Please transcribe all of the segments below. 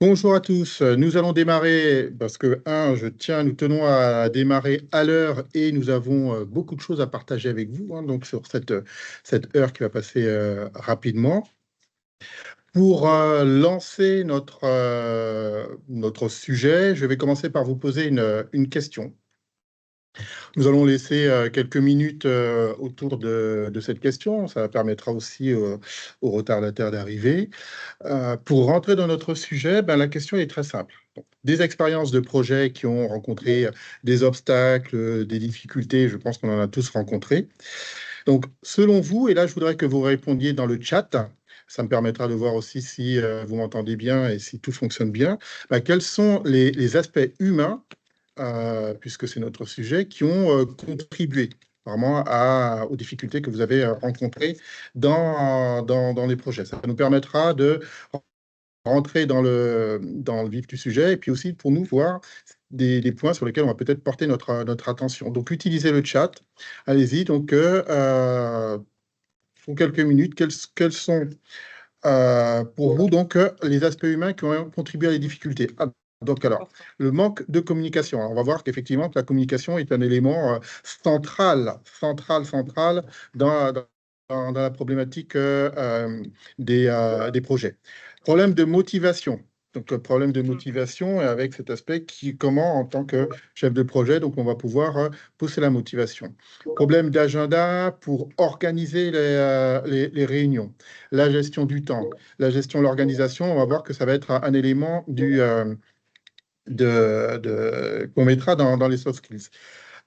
Bonjour à tous. Nous allons démarrer parce que, nous tenons à démarrer à l'heure et nous avons beaucoup de choses à partager avec vous, donc sur cette heure qui va passer rapidement. Pour lancer notre sujet, je vais commencer par vous poser une question. Nous allons laisser quelques minutes autour de cette question. Ça permettra aussi aux retardataires d'arriver. Pour rentrer dans notre sujet, la question est très simple. Donc, des expériences de projets qui ont rencontré des obstacles, des difficultés, je pense qu'on en a tous rencontré. Donc, selon vous, et là, je voudrais que vous répondiez dans le chat, ça me permettra de voir aussi si vous m'entendez bien et si tout fonctionne bien, quels sont les aspects humains, puisque c'est notre sujet, qui ont contribué vraiment aux difficultés que vous avez rencontrées dans les projets. Ça nous permettra de rentrer dans le vif du sujet et puis aussi pour nous voir des points sur lesquels on va peut-être porter notre attention. Donc, utilisez le chat. Allez-y. Donc, pour quelques minutes, quels sont pour vous donc les aspects humains qui ont contribué à les difficultés? Donc, alors, le manque de communication. Alors, on va voir qu'effectivement, que la communication est un élément central dans la problématique des projets. Problème de motivation. Donc, problème de motivation et avec cet aspect comment, en tant que chef de projet, donc on va pouvoir pousser la motivation. Problème d'agenda pour organiser les réunions. La gestion du temps, la gestion de l'organisation, on va voir que ça va être un élément qu'on mettra dans les soft skills.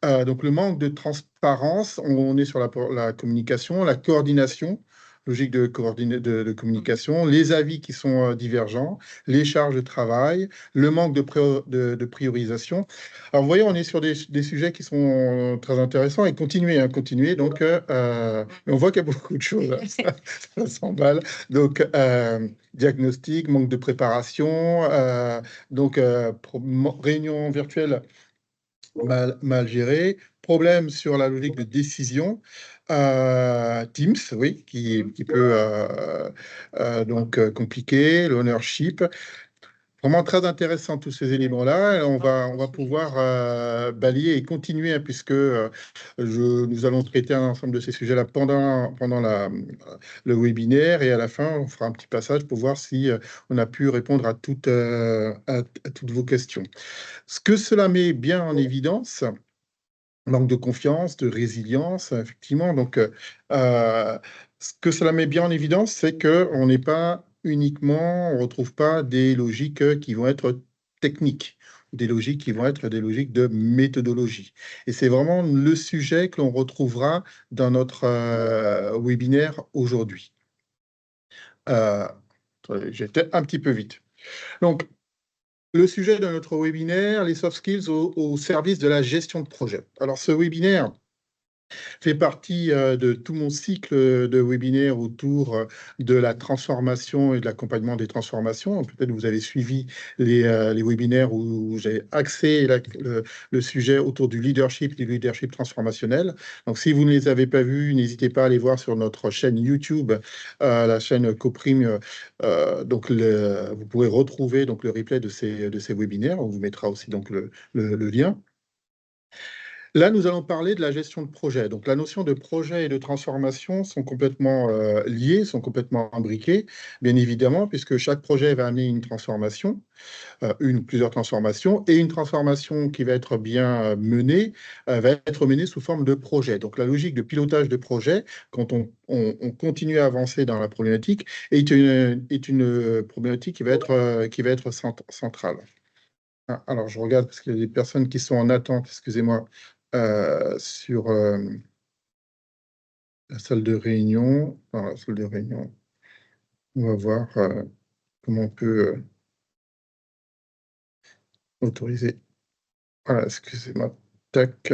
Donc, le manque de transparence, on est sur la communication, la coordination, logique de communication, les avis qui sont divergents, les charges de travail, le manque de priorisation. Alors, vous voyez, on est sur des sujets qui sont très intéressants et continuer. Donc, on voit qu'il y a beaucoup de choses, ça s'emballe. Donc, diagnostic, manque de préparation, donc réunion virtuelle mal géré, problème sur la logique de décision, Teams, oui, qui peut donc compliquer, l'ownership. Vraiment très intéressant tous ces éléments-là. On va pouvoir balayer et continuer, puisque nous allons traiter un ensemble de ces sujets-là pendant le webinaire, et à la fin, on fera un petit passage pour voir si on a pu répondre à toutes vos questions. Ce que cela met bien en évidence, manque de confiance, de résilience, effectivement. Donc, ce que cela met bien en évidence, c'est qu'on n'est pas uniquement, on ne retrouve pas des logiques qui vont être techniques, des logiques qui vont être des logiques de méthodologie. Et c'est vraiment le sujet que l'on retrouvera dans notre webinaire aujourd'hui. Attendez, j'étais un petit peu vite. Donc, le sujet de notre webinaire, les soft skills au service de la gestion de projet. Alors, ce webinaire fait partie de tout mon cycle de webinaires autour de la transformation et de l'accompagnement des transformations. Peut-être que vous avez suivi les webinaires où j'ai axé le sujet autour du leadership transformationnel. Donc, si vous ne les avez pas vus, n'hésitez pas à aller voir sur notre chaîne YouTube, la chaîne Coprime. Donc, vous pourrez retrouver donc le replay de ces webinaires. On vous mettra aussi donc le lien. Là, nous allons parler de la gestion de projet. Donc, la notion de projet et de transformation sont complètement liées, sont complètement imbriquées, bien évidemment, puisque chaque projet va amener une transformation, une ou plusieurs transformations, et une transformation qui va être bien menée va être menée sous forme de projet. Donc, la logique de pilotage de projet, quand on continue à avancer dans la problématique, est une problématique qui va être centrale. Ah, alors, je regarde parce qu'il y a des personnes qui sont en attente, excusez-moi, sur la salle de réunion. Dans la salle de réunion, on va voir comment on peut autoriser. Voilà, excusez-moi. Tac.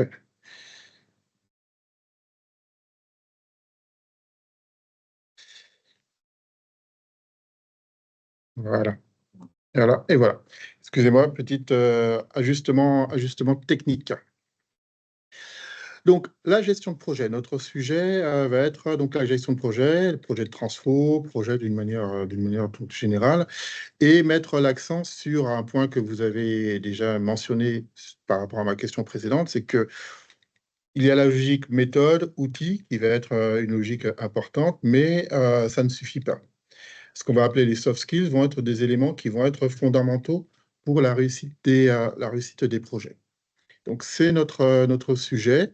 Voilà. Voilà. Et voilà. Excusez-moi, petit ajustement technique. Donc, la gestion de projet, notre sujet va être donc la gestion de projet, le projet de transfo, projet d'une manière toute générale, et mettre l'accent sur un point que vous avez déjà mentionné par rapport à ma question précédente, c'est que il y a la logique méthode, outil, qui va être une logique importante, mais ça ne suffit pas. Ce qu'on va appeler les soft skills vont être des éléments qui vont être fondamentaux pour la réussite des projets. Donc, c'est notre sujet.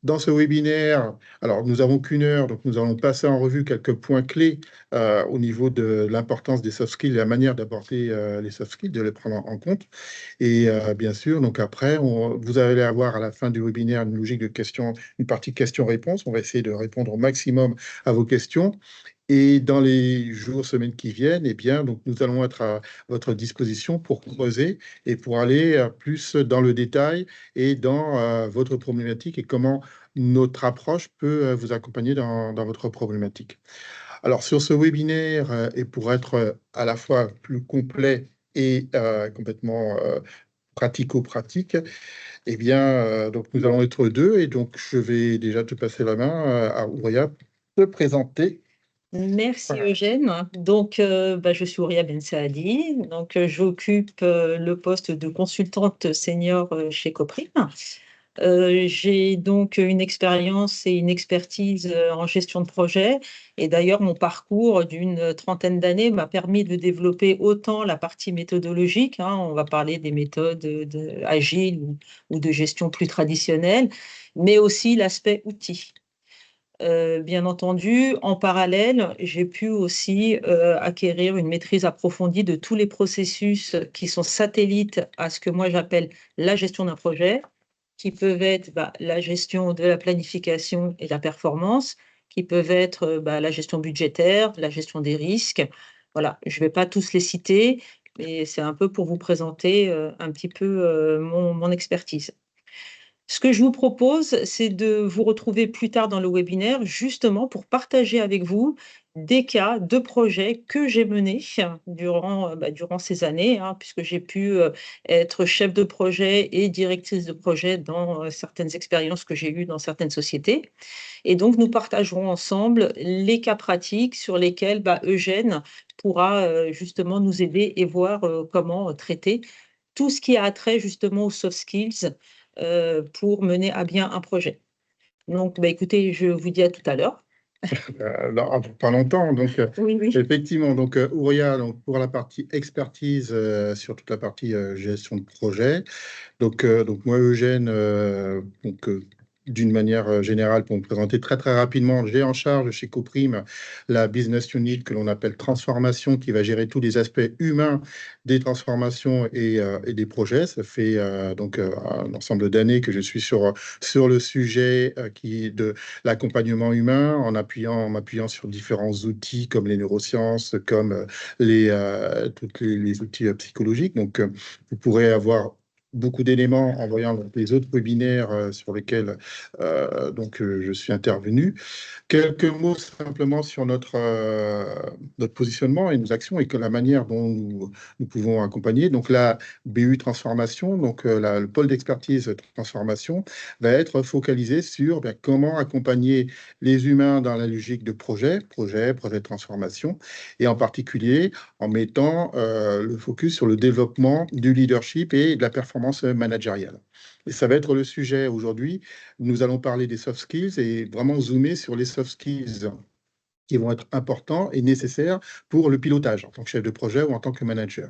Dans ce webinaire, alors nous avons qu'une heure, donc nous allons passer en revue quelques points clés au niveau de l'importance des soft skills et la manière d'aborder les soft skills, de les prendre en compte. Et bien sûr, donc après, vous allez avoir à la fin du webinaire une logique de questions, une partie questions-réponses. On va essayer de répondre au maximum à vos questions. Et dans les jours, semaines qui viennent, eh bien, donc nous allons être à votre disposition pour creuser et pour aller plus dans le détail et dans votre problématique et comment notre approche peut vous accompagner dans votre problématique. Alors, sur ce webinaire, et pour être à la fois plus complet et complètement pratico-pratique, eh bien, donc nous allons être deux et donc je vais déjà te passer la main à Ouria pour te présenter. Merci Voilà. Eugène. Donc, je suis Ouria Ben Saadi. Donc, j'occupe le poste de consultante senior chez Coprime. J'ai donc une expérience et une expertise en gestion de projet. Et d'ailleurs, mon parcours d'une trentaine d'années m'a permis de développer autant la partie méthodologique, hein, on va parler des méthodes agiles ou de gestion plus traditionnelle, mais aussi l'aspect outil. Bien entendu, en parallèle, j'ai pu aussi acquérir une maîtrise approfondie de tous les processus qui sont satellites à ce que moi j'appelle la gestion d'un projet, qui peuvent être la gestion de la planification et de la performance, qui peuvent être la gestion budgétaire, la gestion des risques. Voilà, je ne vais pas tous les citer, mais c'est un peu pour vous présenter un petit peu mon expertise. Ce que je vous propose, c'est de vous retrouver plus tard dans le webinaire, justement pour partager avec vous des cas de projets que j'ai menés durant ces années, hein, puisque j'ai pu être chef de projet et directrice de projet dans certaines expériences que j'ai eues dans certaines sociétés. Et donc, nous partagerons ensemble les cas pratiques sur lesquels Eugène pourra justement nous aider et voir comment traiter tout ce qui a trait justement aux soft skills pour mener à bien un projet. Donc, écoutez, je vous dis à tout à l'heure. Non, pas longtemps. Donc, Oui, oui. effectivement, donc, Ouria, donc, pour la partie expertise sur toute la partie gestion de projet. Donc moi, Eugène, d'une manière générale, pour me présenter très très rapidement, j'ai en charge chez Coprime la business unit que l'on appelle transformation, qui va gérer tous les aspects humains des transformations et des projets. Ça fait un ensemble d'années que je suis sur le sujet de l'accompagnement humain, en m'appuyant sur différents outils comme les neurosciences, comme tous les outils psychologiques. Donc, vous pourrez avoir beaucoup d'éléments en voyant les autres webinaires sur lesquels je suis intervenu. Quelques mots simplement sur notre positionnement et nos actions et que la manière dont nous pouvons accompagner. Donc la BU Transformation, le pôle d'expertise transformation, va être focalisé sur comment accompagner les humains dans la logique de projet de transformation, et en particulier en mettant le focus sur le développement du leadership et de la performance managériale. Et ça va être le sujet aujourd'hui. Nous allons parler des soft skills et vraiment zoomer sur les soft skills qui vont être importants et nécessaires pour le pilotage en tant que chef de projet ou en tant que manager.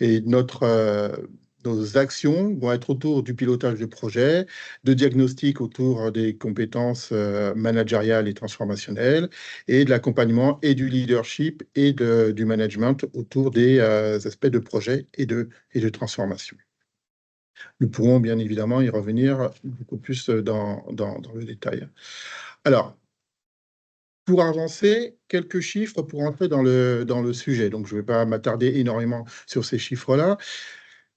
Et nos actions vont être autour du pilotage de projet, de diagnostic autour des compétences managériales et transformationnelles, et de l'accompagnement et du leadership et du management autour des aspects de projet et de transformation. Nous pourrons bien évidemment y revenir beaucoup plus dans le détail. Alors, pour avancer, quelques chiffres pour entrer dans le sujet. Donc, je ne vais pas m'attarder énormément sur ces chiffres-là.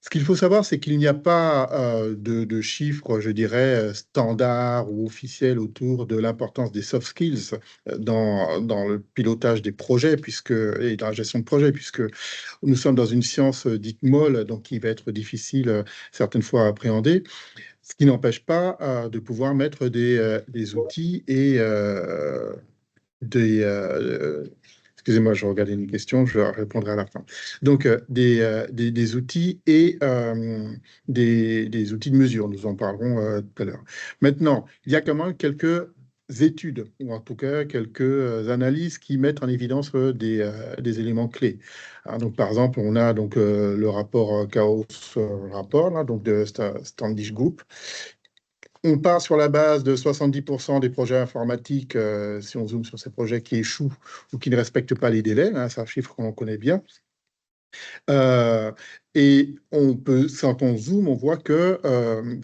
Ce qu'il faut savoir, c'est qu'il n'y a pas de chiffres, je dirais, standards ou officiels autour de l'importance des soft skills dans le pilotage des projets et dans la gestion de projets, puisque nous sommes dans une science dite molle, donc qui va être difficile certaines fois à appréhender, ce qui n'empêche pas de pouvoir mettre des outils et des, excusez-moi, je regardais une question, je répondrai à la fin. Donc, des outils et des outils de mesure, nous en parlerons tout à l'heure. Maintenant, il y a quand même quelques études, ou en tout cas quelques analyses qui mettent en évidence des éléments clés. Hein, donc, par exemple, on a donc, le rapport Chaos Rapport, là, donc de Standish Group, on part sur la base de 70% des projets informatiques, si on zoome sur ces projets qui échouent ou qui ne respectent pas les délais, hein, c'est un chiffre qu'on connaît bien. Et quand on zoome, on voit que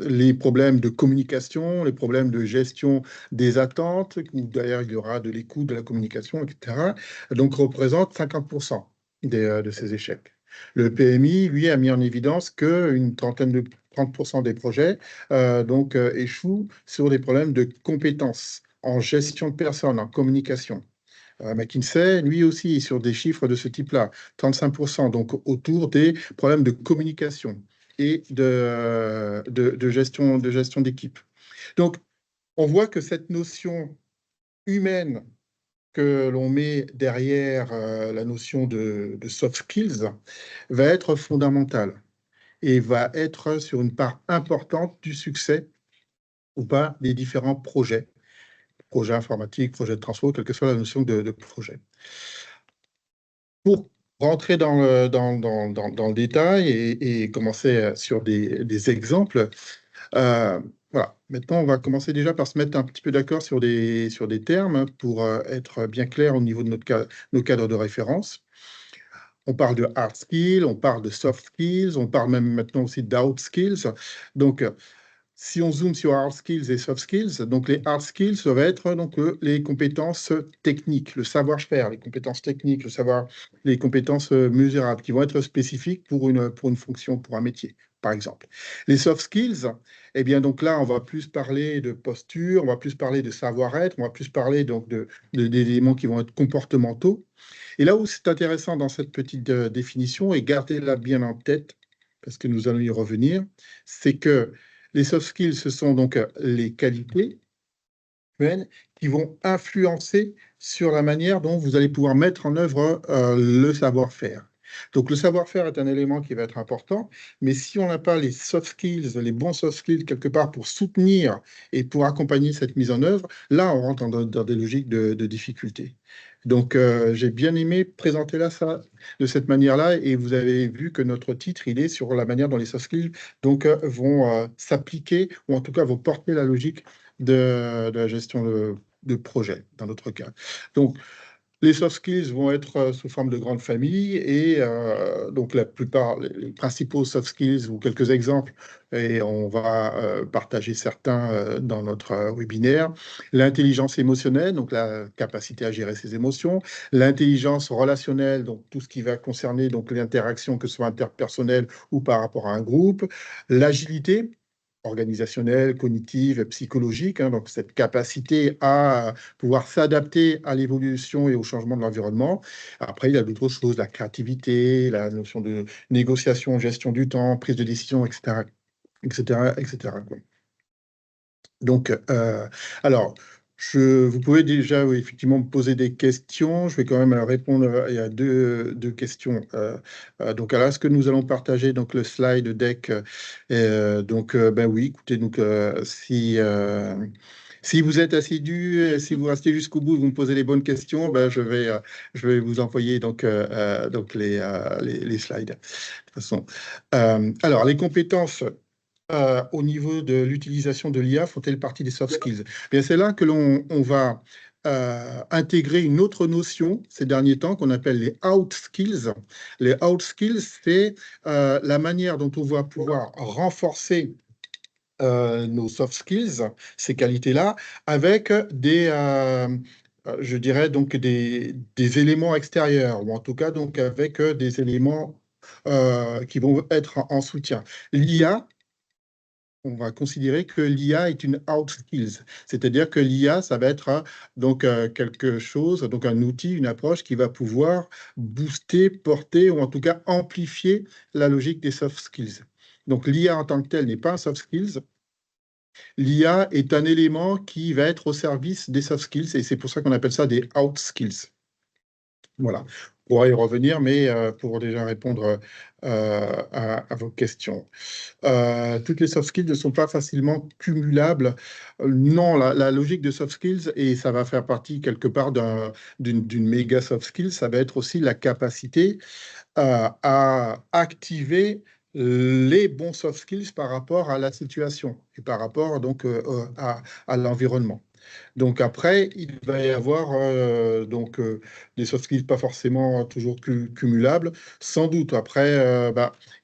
les problèmes de communication, les problèmes de gestion des attentes, où d'ailleurs il y aura de l'écoute, de la communication, etc., donc représentent 50% de ces échecs. Le PMI, lui, a mis en évidence qu'une trentaine de 30% des projets échouent sur des problèmes de compétences en gestion de personnes, en communication. McKinsey, lui aussi, est sur des chiffres de ce type-là, 35%, donc autour des problèmes de communication et de gestion d'équipe. Donc, on voit que cette notion humaine que l'on met derrière la notion de soft skills va être fondamentale et va être sur une part importante du succès ou pas des différents projets informatiques, projets de transfo, quelle que soit la notion de projet. Pour rentrer dans le détail et commencer sur des exemples, voilà. Maintenant, on va commencer déjà par se mettre un petit peu d'accord sur des termes pour être bien clair au niveau de nos cadres de référence. On parle de hard skills, on parle de soft skills, on parle même maintenant aussi d'out skills. Donc, si on zoome sur hard skills et soft skills, donc les hard skills, ça va être donc les compétences techniques, le savoir-faire, les compétences techniques, les compétences mesurables qui vont être spécifiques pour une fonction, pour un métier, par exemple. Les soft skills, eh bien donc là, on va plus parler de posture, on va plus parler de savoir-être, on va plus parler donc d'éléments qui vont être comportementaux. Et là où c'est intéressant dans cette petite définition, et gardez-la bien en tête, parce que nous allons y revenir, c'est que les soft skills, ce sont donc les qualités humaines qui vont influencer sur la manière dont vous allez pouvoir mettre en œuvre le savoir-faire. Donc le savoir-faire est un élément qui va être important, mais si on n'a pas les soft skills, les bons soft skills quelque part pour soutenir et pour accompagner cette mise en œuvre, là on rentre dans des logiques de difficulté. Donc j'ai bien aimé présenter ça de cette manière-là et vous avez vu que notre titre, il est sur la manière dont les soft skills vont s'appliquer ou en tout cas vont porter la logique de la gestion de projet dans notre cas. Donc, les soft skills vont être sous forme de grandes familles et donc la plupart, les principaux soft skills ou quelques exemples, et on va partager certains dans notre webinaire. L'intelligence émotionnelle, donc la capacité à gérer ses émotions. L'intelligence relationnelle, donc tout ce qui va concerner donc l'interaction, que ce soit interpersonnelle ou par rapport à un groupe. L'agilité, organisationnelle, cognitive, psychologique, hein, donc cette capacité à pouvoir s'adapter à l'évolution et au changement de l'environnement. Après, il y a d'autres choses, la créativité, la notion de négociation, gestion du temps, prise de décision, etc., etc., etc., quoi. Donc, alors, vous pouvez déjà oui, effectivement me poser des questions. Je vais quand même répondre à deux questions. Donc, alors, est-ce que nous allons partager donc, le slide deck? Ben oui, écoutez, donc, si vous êtes assidu, si vous restez jusqu'au bout, vous me posez les bonnes questions, ben, je vais vous envoyer donc les slides. De toute façon. Alors, les compétences au niveau de l'utilisation de l'IA font-elles partie des soft skills? Bien, c'est là que on va intégrer une autre notion ces derniers temps qu'on appelle les out skills. Les out skills, c'est la manière dont on va pouvoir renforcer nos soft skills, ces qualités-là, avec je dirais donc des éléments extérieurs, ou en tout cas donc avec des éléments qui vont être en soutien. L'IA, on va considérer que l'IA est une hard skills, c'est-à-dire que l'IA, ça va être donc quelque chose, donc un outil, une approche qui va pouvoir booster, porter ou en tout cas amplifier la logique des soft skills. Donc l'IA en tant que telle n'est pas un soft skills. L'IA est un élément qui va être au service des soft skills et c'est pour ça qu'on appelle ça des hard skills. Voilà, on pourra y revenir, mais pour déjà répondre à vos questions. Toutes les soft skills ne sont pas facilement cumulables. Non, la logique de soft skills, et ça va faire partie quelque part d'une méga soft skill, ça va être aussi la capacité à activer les bons soft skills par rapport à la situation et par rapport donc à l'environnement. Donc après, il va y avoir des soft skills pas forcément toujours cumulables, sans doute. Après,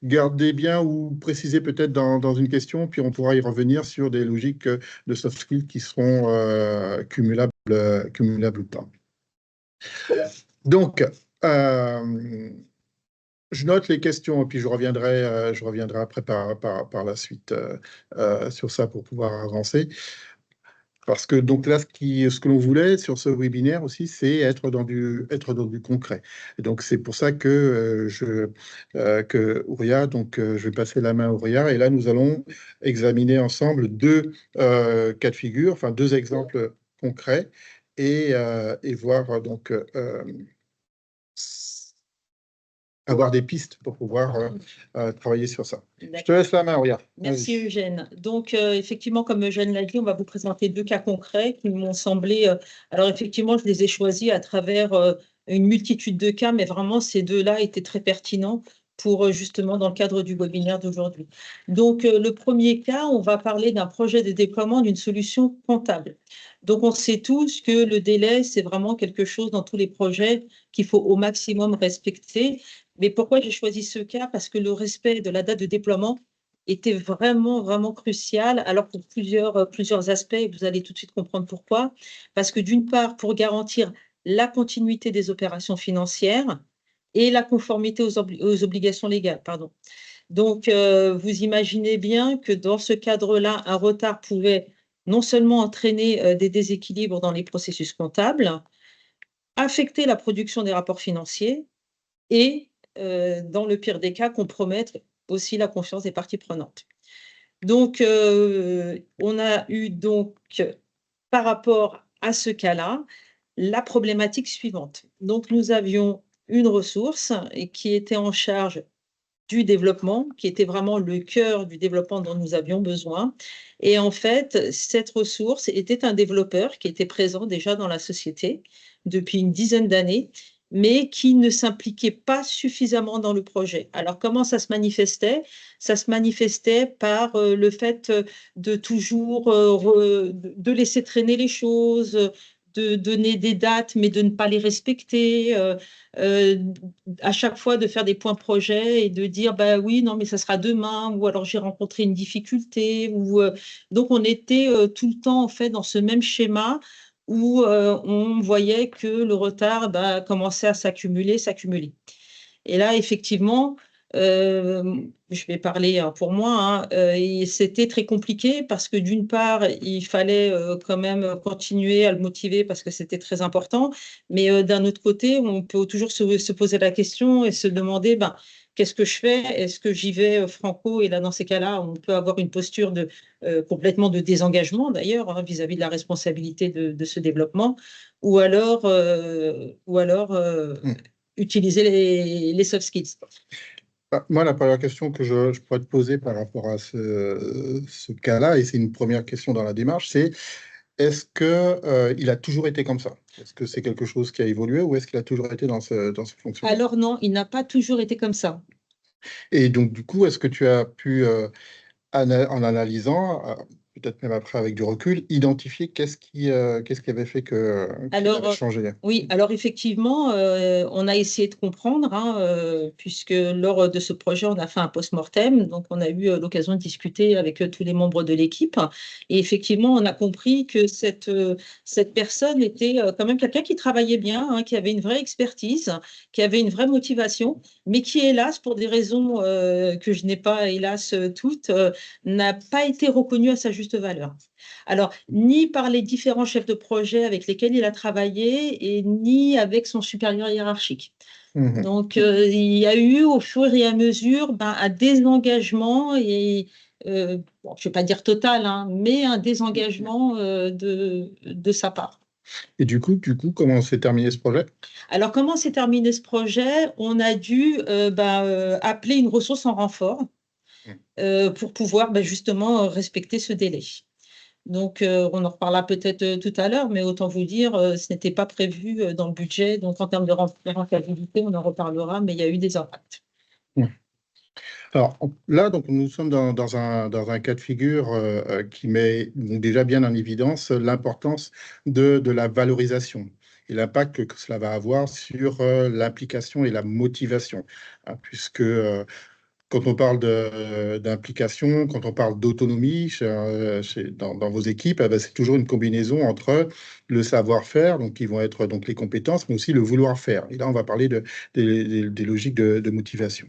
gardez bien ou précisez peut-être dans une question, puis on pourra y revenir sur des logiques de soft skills qui seront cumulables ou pas. Donc, je note les questions et puis je reviendrai après par la suite sur ça pour pouvoir avancer. Parce que donc là, ce que l'on voulait sur ce webinaire aussi, c'est être dans du concret. Et donc c'est pour ça que que Ouria, donc je vais passer la main à Ouria, et là nous allons examiner ensemble deux cas de figure, enfin deux exemples concrets, et voir donc avoir des pistes pour pouvoir travailler sur ça. Je te laisse la main, Ouria. Merci Eugène. Donc effectivement, comme Eugène l'a dit, on va vous présenter deux cas concrets qui m'ont semblé. Alors effectivement, je les ai choisis à travers une multitude de cas, mais vraiment ces deux-là étaient très pertinents pour justement dans le cadre du webinaire d'aujourd'hui. Donc le premier cas, on va parler d'un projet de déploiement d'une solution comptable. Donc on sait tous que le délai, c'est vraiment quelque chose dans tous les projets qu'il faut au maximum respecter. Mais pourquoi j'ai choisi ce cas? Parce que le respect de la date de déploiement était vraiment, vraiment crucial, alors pour plusieurs aspects, et vous allez tout de suite comprendre pourquoi. Parce que d'une part, pour garantir la continuité des opérations financières et la conformité aux obligations légales, pardon. Donc, vous imaginez bien que dans ce cadre-là, un retard pouvait non seulement entraîner des déséquilibres dans les processus comptables, affecter la production des rapports financiers et, dans le pire des cas, compromettre aussi la confiance des parties prenantes. Donc, on a eu donc, par rapport à ce cas-là, la problématique suivante. Donc, nous avions une ressource qui était en charge du développement, qui était vraiment le cœur du développement dont nous avions besoin. Et en fait, cette ressource était un développeur qui était présent déjà dans la société depuis une dizaine d'années, mais qui ne s'impliquait pas suffisamment dans le projet. Alors, comment ça se manifestait? Ça se manifestait par le fait de toujours de laisser traîner les choses, de donner des dates, mais de ne pas les respecter, à chaque fois de faire des points projets et de dire, bah oui, non, mais ça sera demain, ou alors j'ai rencontré une difficulté. Donc, on était tout le temps, en fait, dans ce même schéma où on voyait que le retard commençait à s'accumuler, s'accumuler. Et là, effectivement, je vais parler pour moi, et c'était très compliqué parce que d'une part, il fallait quand même continuer à le motiver parce que c'était très important, mais d'un autre côté, on peut toujours se poser la question et se demander, qu'est-ce que je fais? Est-ce que j'y vais franco? Et là, dans ces cas-là, on peut avoir une posture complètement de désengagement, d'ailleurs, vis-à-vis de la responsabilité de ce développement, ou alors, utiliser les soft skills. Moi, la première question que je pourrais te poser par rapport à ce cas-là, et c'est une première question dans la démarche, c'est est-ce qu'il a toujours été comme ça? Est-ce que c'est quelque chose qui a évolué ou est-ce qu'il a toujours été dans ce fonctionnement? Alors non, il n'a pas toujours été comme ça. Et donc, du coup, est-ce que tu as pu, en analysant, peut-être même après avec du recul, identifier qu'est-ce qui avait fait qu'il Alors, avait changé. oui, alors effectivement, on a essayé de comprendre, hein, puisque lors de ce projet, on a fait un post-mortem, donc on a eu l'occasion de discuter avec tous les membres de l'équipe. Et effectivement, on a compris que cette personne était quand même quelqu'un qui travaillait bien, hein, qui avait une vraie expertise, qui avait une vraie motivation, mais qui, hélas, pour des raisons que je n'ai pas, hélas, toutes, n'a pas été reconnu à sa juste valeur. Alors, ni par les différents chefs de projet avec lesquels il a travaillé, et ni avec son supérieur hiérarchique. Mhm. Donc, il y a eu au fur et à mesure un désengagement, et bon, je ne vais pas dire total, hein, mais un désengagement de sa part. Et comment s'est terminé ce projet? Alors, comment s'est terminé ce projet? On a dû appeler une ressource en renfort pour pouvoir justement respecter ce délai. Donc, on en reparlera peut-être tout à l'heure, mais autant vous dire, ce n'était pas prévu dans le budget. Donc, en termes de rentabilité, on en reparlera, mais il y a eu des impacts. Mhm. Alors là, donc, nous sommes dans un cas de figure qui met donc, déjà bien en évidence l'importance de la valorisation et l'impact que cela va avoir sur l'implication et la motivation, hein, puisque quand on parle d'implication, quand on parle d'autonomie dans vos équipes, eh ben, c'est toujours une combinaison entre le savoir-faire, donc qui vont être donc les compétences, mais aussi le vouloir-faire. Et là, on va parler des logiques de motivation.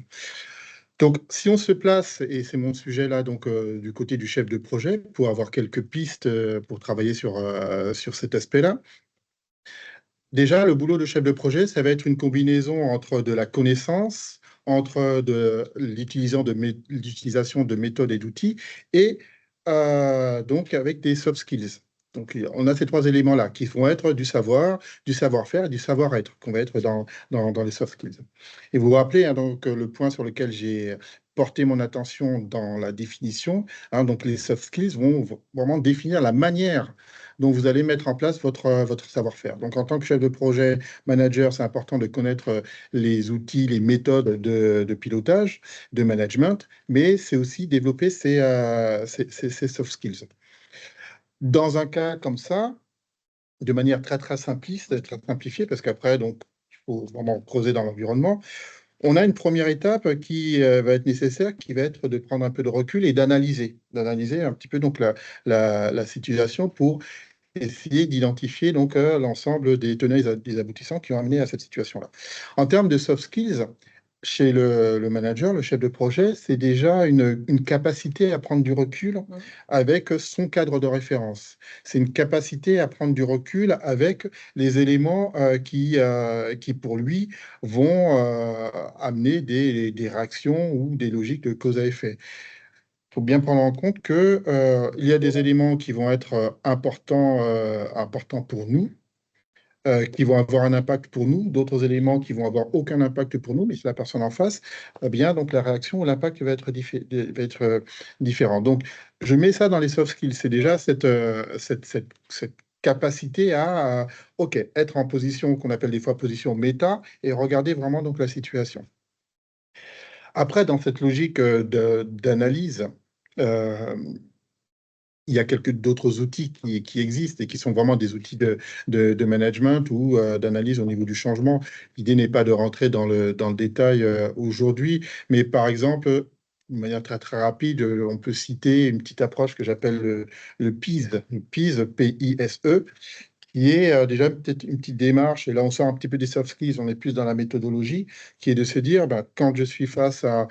Donc, si on se place, et c'est mon sujet là, donc du côté du chef de projet, pour avoir quelques pistes pour travailler sur cet aspect-là. Déjà, le boulot de chef de projet, ça va être une combinaison entre de la connaissance, entre de l'utilisation de méthodes et d'outils, et donc avec des soft skills. Donc, on a ces trois éléments-là qui vont être du savoir, du savoir-faire et du savoir-être, qu'on va être dans les soft skills. Et vous vous rappelez, hein, donc, le point sur lequel j'ai porté mon attention dans la définition, hein, donc les soft skills vont vraiment définir la manière dont vous allez mettre en place votre savoir-faire. Donc, en tant que chef de projet, manager, c'est important de connaître les outils, les méthodes de pilotage, de management, mais c'est aussi développer ces soft skills. Dans un cas comme ça, de manière très, très simpliste, très simplifiée, parce qu'après, donc, il faut vraiment creuser dans l'environnement, on a une première étape qui va être nécessaire, qui va être de prendre un peu de recul et d'analyser un petit peu donc la situation pour essayer d'identifier donc l'ensemble des tenants et des aboutissants qui ont amené à cette situation-là. En termes de soft skills, chez le manager, le chef de projet, c'est déjà une capacité à prendre du recul avec son cadre de référence. C'est une capacité à prendre du recul avec les éléments qui, pour lui, vont amener des réactions ou des logiques de cause à effet. Il faut bien prendre en compte que, il y a des éléments qui vont être importants pour nous, qui vont avoir un impact pour nous, d'autres éléments qui vont avoir aucun impact pour nous, mais c'est la personne en face, eh bien, donc la réaction ou l'impact va être, différent. Donc, je mets ça dans les soft skills. C'est déjà cette capacité à, OK, être en position qu'on appelle des fois position méta et regarder vraiment donc la situation. Après, dans cette logique d'analyse, euh, il y a quelques d'autres outils qui existent et qui sont vraiment des outils de management ou d'analyse au niveau du changement. L'idée n'est pas de rentrer dans le détail aujourd'hui, mais par exemple, de manière très, très rapide, on peut citer une petite approche que j'appelle le PISE, P-I-S-E, qui est déjà peut-être une petite démarche, et là on sort un petit peu des soft skills, on est plus dans la méthodologie, qui est de se dire, ben, quand je suis face à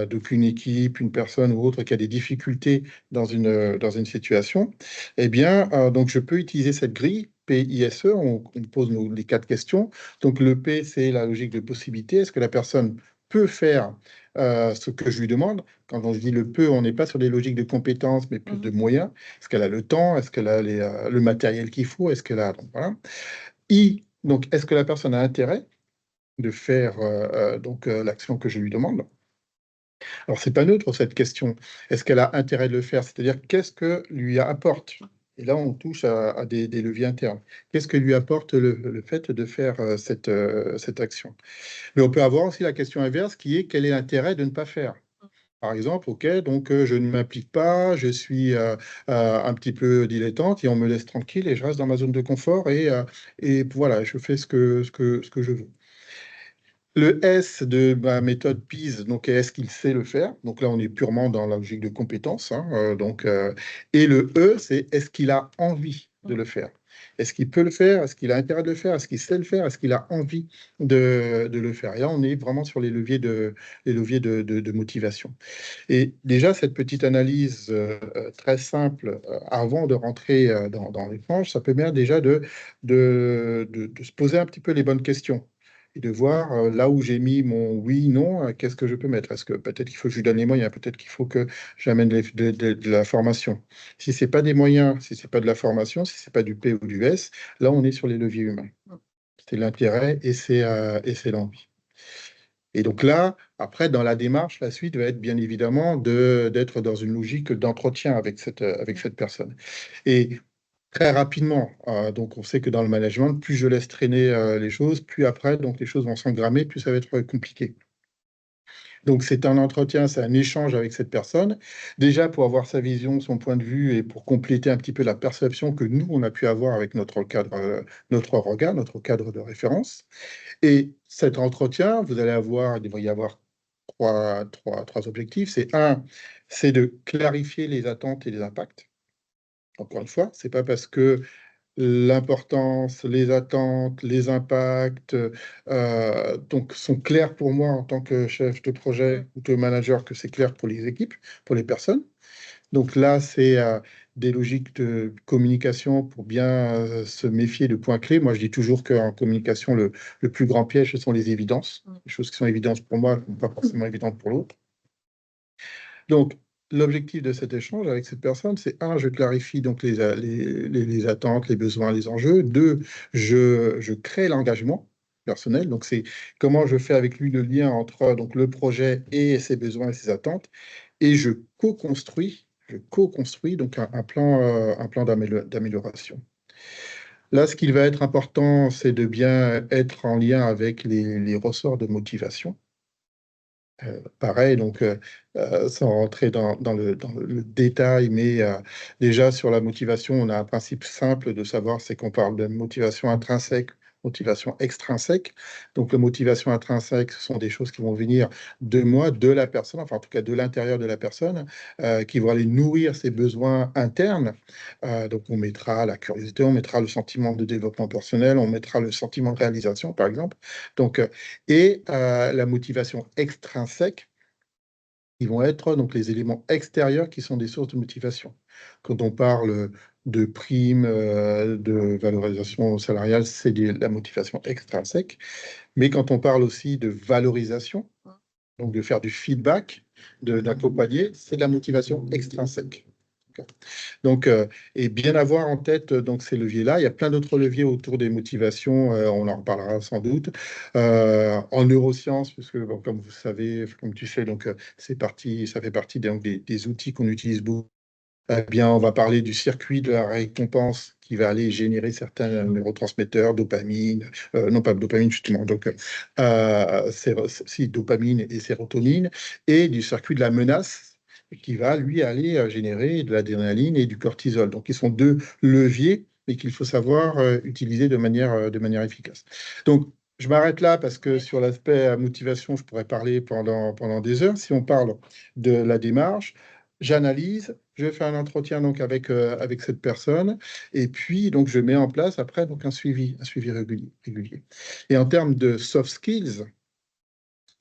donc une équipe, une personne ou autre qui a des difficultés dans une situation, eh bien, donc je peux utiliser cette grille, PISE, on pose les quatre questions. Donc le P, c'est la logique de possibilité. Est-ce que la personne peut faire ce que je lui demande? Quand on dit le peut, on n'est pas sur des logiques de compétences, mais plus de moyens. Est-ce qu'elle a le temps? Est-ce qu'elle a le matériel qu'il faut? Est-ce qu'elle a... Donc, voilà. I, donc, est-ce que la personne a intérêt de faire l'action que je lui demande? Alors, c'est pas neutre, cette question. Est-ce qu'elle a intérêt de le faire? C'est-à-dire, qu'est-ce que lui apporte? Et là, on touche à des leviers internes. Qu'est-ce que lui apporte le fait de faire cette action? Mais on peut avoir aussi la question inverse qui est quel est l'intérêt de ne pas faire? Par exemple, OK, donc je ne m'implique pas, je suis un petit peu dilettante et on me laisse tranquille et je reste dans ma zone de confort et voilà, je fais ce que je veux. Le S de ma méthode PISE, donc est-ce qu'il sait le faire? Donc là, on est purement dans la logique de compétence, hein, et le E, c'est est-ce qu'il a envie de le faire? Est-ce qu'il peut le faire? Est-ce qu'il a intérêt de le faire? Est-ce qu'il sait le faire? Est-ce qu'il a envie de le faire? Et là, on est vraiment sur les leviers de motivation. Et déjà, cette petite analyse très simple avant de rentrer dans l'échange, ça permet déjà de se poser un petit peu les bonnes questions et de voir là où j'ai mis mon oui, non, qu'est-ce que je peux mettre? Est-ce que peut-être qu'il faut que je lui donne les moyens, peut-être qu'il faut que j'amène de la formation. Si c'est pas des moyens, si c'est pas de la formation, si c'est pas du P ou du S, là on est sur les leviers humains. C'est l'intérêt et c'est l'envie. Et donc là, après, dans la démarche, la suite va être bien évidemment d'être dans une logique d'entretien avec cette personne. Et très rapidement, donc on sait que dans le management, plus je laisse traîner les choses, plus après, donc les choses vont s'engrammer, plus ça va être compliqué. Donc c'est un entretien, c'est un échange avec cette personne, déjà pour avoir sa vision, son point de vue et pour compléter un petit peu la perception que nous, on a pu avoir avec notre cadre, notre regard, notre cadre de référence. Et cet entretien, vous allez avoir, il va y avoir trois objectifs. C'est un, c'est de clarifier les attentes et les impacts. Encore une fois, c'est pas parce que l'importance, les attentes, les impacts donc sont clairs pour moi en tant que chef de projet ou de manager que c'est clair pour les équipes, pour les personnes. Donc là, c'est des logiques de communication pour bien se méfier de points clés. Moi, je dis toujours qu'en communication, le plus grand piège, ce sont les évidences. Les choses qui sont évidentes pour moi ne sont pas forcément évidentes pour l'autre. Donc, l'objectif de cet échange avec cette personne, c'est un, je clarifie donc les attentes, les besoins, les enjeux. Deux, je crée l'engagement personnel. Donc, c'est comment je fais avec lui le lien entre donc, le projet et ses besoins et ses attentes. Et je co-construis donc un plan d'amélioration. Là, ce qui va être important, c'est de bien être en lien avec les ressorts de motivation. Pareil, donc sans rentrer dans le détail, mais déjà sur la motivation, on a un principe simple de savoir, c'est qu'on parle de motivation intrinsèque, motivation extrinsèque. Donc la motivation intrinsèque, ce sont des choses qui vont venir de moi, de la personne, enfin en tout cas de l'intérieur de la personne, qui vont aller nourrir ses besoins internes. Donc on mettra la curiosité, on mettra le sentiment de développement personnel, on mettra le sentiment de réalisation, par exemple. Donc, la motivation extrinsèque, ils vont être donc les éléments extérieurs qui sont des sources de motivation. Quand on parle de primes, de valorisation salariale, c'est la motivation extrinsèque. Mais quand on parle aussi de valorisation, donc de faire du feedback, d'accompagner, c'est de la motivation extrinsèque. Donc, et bien avoir en tête donc ces leviers-là. Il y a plein d'autres leviers autour des motivations, on en reparlera sans doute. En neurosciences, puisque bon, comme vous savez, comme tu sais, donc ça fait partie donc, des outils qu'on utilise beaucoup. Eh bien, on va parler du circuit de la récompense qui va aller générer certains neurotransmetteurs, dopamine, non pas dopamine justement, donc si, dopamine et sérotonine, et du circuit de la menace qui va lui aller générer de l'adrénaline et du cortisol. Donc, ils sont deux leviers, mais qu'il faut savoir utiliser de manière efficace. Donc, je m'arrête là parce que sur l'aspect motivation, je pourrais parler pendant des heures. Si on parle de la démarche, j'analyse, je fais un entretien donc avec cette personne et puis donc je mets en place après donc un suivi régulier. Et en termes de soft skills,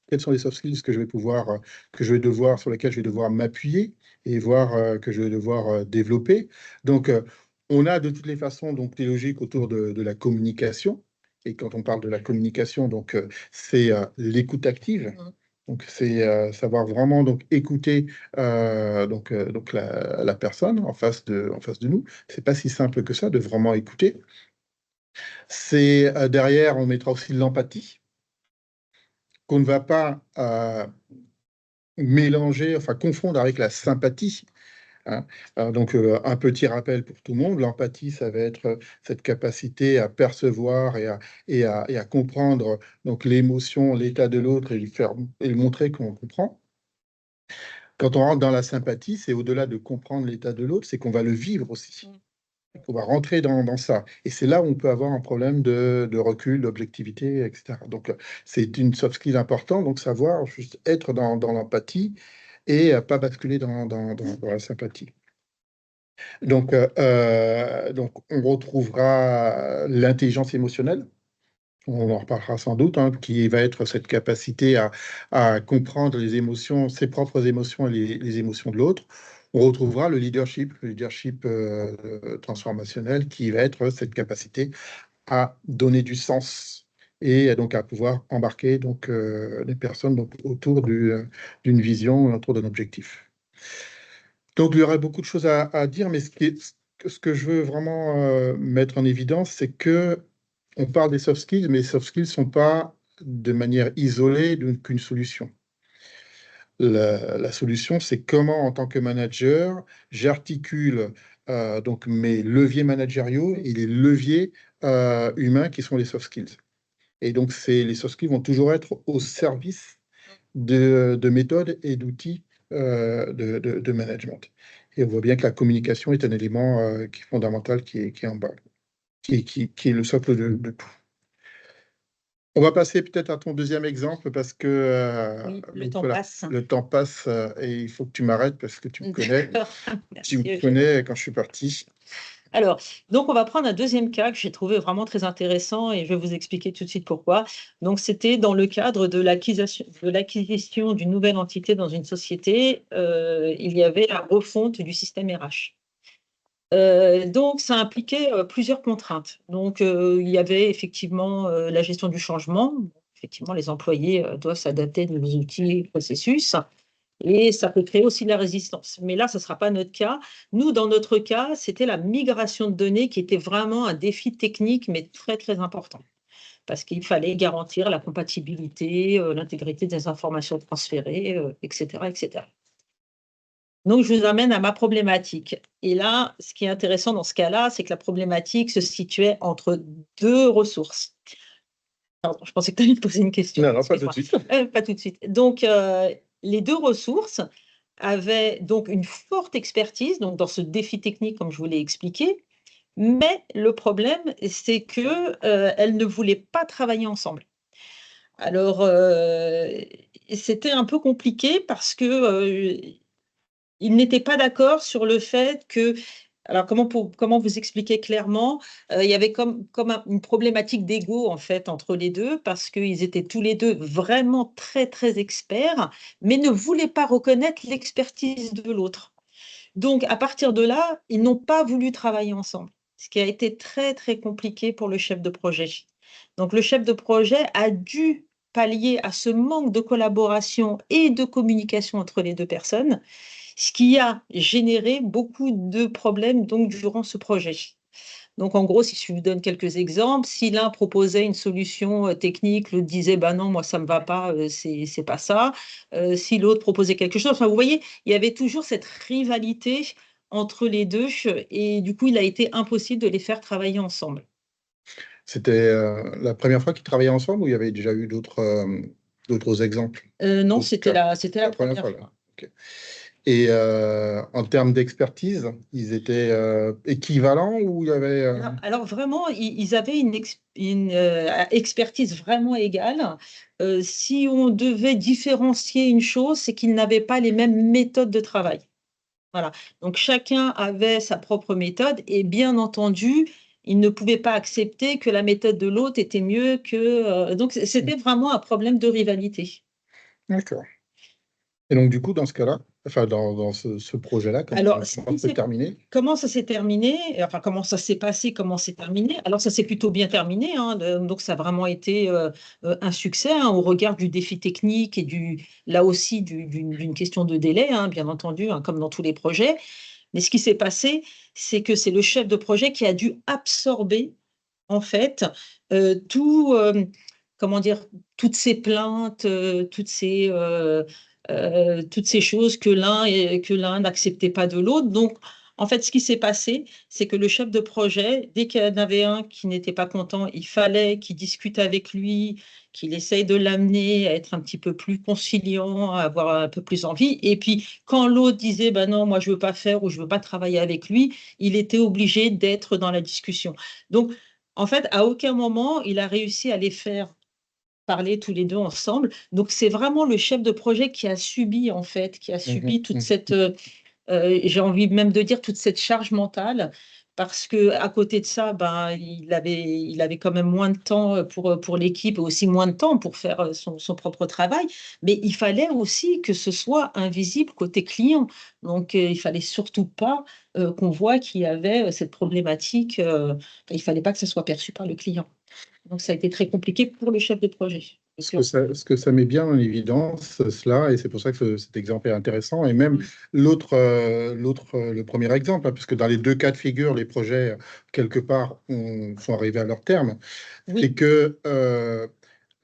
quels sont les soft skills que je vais pouvoir, sur lesquels je vais devoir m'appuyer et voir que je vais devoir développer. Donc, on a de toutes les façons donc des logiques autour de la communication. Et quand on parle de la communication, donc c'est l'écoute active. Donc, c'est savoir vraiment donc écouter donc la personne en face de nous. C'est pas si simple que ça de vraiment écouter. C'est derrière, on mettra aussi l'empathie qu'on ne va pas mélanger, enfin confondre avec la sympathie. Hein. Donc, un petit rappel pour tout le monde, l'empathie, ça va être cette capacité à percevoir et à comprendre donc l'émotion, l'état de l'autre et lui montrer qu'on comprend. Quand on rentre dans la sympathie, c'est au-delà de comprendre l'état de l'autre, c'est qu'on va le vivre aussi. On va rentrer dans ça. Et c'est là où on peut avoir un problème de recul, d'objectivité, etc. Donc, c'est une soft skill importante, donc savoir juste être dans l'empathie et pas basculer dans la sympathie. Donc, on retrouvera l'intelligence émotionnelle, on en reparlera sans doute, hein, qui va être cette capacité à comprendre les émotions, ses propres émotions et les émotions de l'autre. On retrouvera le leadership transformationnel, qui va être cette capacité à donner du sens et donc à pouvoir embarquer donc, les personnes donc, autour d'une vision, autour d'un objectif. Donc, il y aurait beaucoup de choses à dire, mais ce que je veux vraiment mettre en évidence, c'est que on parle des soft skills, mais les soft skills ne sont pas de manière isolée qu'une solution. La solution, c'est comment, en tant que manager, j'articule donc mes leviers managériaux et les leviers humains qui sont les soft skills. Et donc, les soft skills vont toujours être au service de méthodes et d'outils de management. Et on voit bien que la communication est un élément qui est fondamental, qui est en bas, qui est le socle de tout. On va passer peut-être à ton deuxième exemple parce que Oui, le temps passe. le temps passe et il faut que tu m'arrêtes parce que tu me connais. Tu Merci, me connais quand je suis parti. Alors, donc on va prendre un deuxième cas que j'ai trouvé vraiment très intéressant et je vais vous expliquer tout de suite pourquoi. Donc, c'était dans le cadre de l'acquisition d'une nouvelle entité dans une société. Il y avait la refonte du système RH. Donc, ça impliquait plusieurs contraintes. Donc, il y avait effectivement la gestion du changement. Effectivement, les employés doivent s'adapter à nouveaux outils et processus. Et ça peut créer aussi de la résistance. Mais là, ce ne sera pas notre cas. Nous, dans notre cas, c'était la migration de données qui était vraiment un défi technique, mais très, très important. Parce qu'il fallait garantir la compatibilité, l'intégrité des informations transférées, etc., etc. Donc, je vous amène à ma problématique. Et là, ce qui est intéressant dans ce cas-là, c'est que la problématique se situait entre deux ressources. Pardon, je pensais que tu allais me poser une question. Non, non, pas tout de suite. Pas tout de suite. Donc, les deux ressources avaient donc une forte expertise donc dans ce défi technique, comme je vous l'ai expliqué. Mais le problème, c'est que elles ne voulaient pas travailler ensemble. Alors, c'était un peu compliqué parce que ils n'étaient pas d'accord sur le fait que, alors comment vous expliquer clairement, il y avait comme une problématique d'ego en fait entre les deux parce qu'ils étaient tous les deux vraiment très, très experts, mais ne voulaient pas reconnaître l'expertise de l'autre. Donc à partir de là, ils n'ont pas voulu travailler ensemble, ce qui a été très, très compliqué pour le chef de projet. Donc le chef de projet a dû pallier à ce manque de collaboration et de communication entre les deux personnes, ce qui a généré beaucoup de problèmes donc durant ce projet. Donc en gros, si je vous donne quelques exemples, si l'un proposait une solution technique, l'autre disait bah non, moi ça me va pas, c'est pas ça. Si l'autre proposait quelque chose, enfin vous voyez, il y avait toujours cette rivalité entre les deux et du coup, il a été impossible de les faire travailler ensemble. C'était la première fois qu'ils travaillaient ensemble ou il y avait déjà eu d'autres exemples? Non, D'autres cas? c'était la Première première fois, là. fois. Ok. Et en termes d'expertise, ils étaient équivalents ou il y avait... Alors vraiment, ils avaient une expertise vraiment égale. Si on devait différencier une chose, c'est qu'ils n'avaient pas les mêmes méthodes de travail. Voilà. Donc chacun avait sa propre méthode et bien entendu, ils ne pouvaient pas accepter que la méthode de l'autre était mieux que. Donc c'était vraiment un problème de rivalité. D'accord. Et donc, du coup, dans ce cas-là, enfin, dans ce projet-là, Alors, comment c'est terminé? comment ça s'est terminé? Enfin, comment ça s'est passé? Comment c'est terminé? Alors, ça s'est plutôt bien terminé, hein, donc ça a vraiment été un succès hein, au regard du défi technique et là aussi d'une question de délai, hein, bien entendu, hein, comme dans tous les projets. Mais ce qui s'est passé, c'est que c'est le chef de projet qui a dû absorber, en fait, tout, comment dire, toutes ces plaintes, toutes ces choses que l'un n'acceptait pas de l'autre. Donc, En fait, ce qui s'est passé, c'est que le chef de projet, dès qu'il y en avait un qui n'était pas content, il fallait qu'il discute avec lui, qu'il essaye de l'amener à être un petit peu plus conciliant, à avoir un peu plus envie. Et puis, quand l'autre disait, ben non, moi, je veux pas faire ou je veux pas travailler avec lui, il était obligé d'être dans la discussion. Donc, en fait, à aucun moment, il a réussi à les faire parler tous les deux ensemble. Donc, c'est vraiment le chef de projet qui a subi, en fait, qui a Mhm, subi toute mhm. cette, j'ai envie même de dire toute cette charge mentale, parce que à côté de ça, ben, il avait quand même moins de temps pour l'équipe et aussi moins de temps pour faire son propre travail. Mais il fallait aussi que ce soit invisible côté client. Donc, il fallait surtout pas qu'on voit qu'il y avait cette problématique. Il fallait pas que ce soit perçu par le client. Donc, ça a été très compliqué pour le chef de projet. En l'occurrence. Ce que ça met bien en évidence, cela, et c'est pour ça que cet exemple est intéressant, et même Mm. le premier exemple, hein, puisque dans les deux cas de figure, les projets, quelque part, sont arrivés à leur terme, c'est Oui, que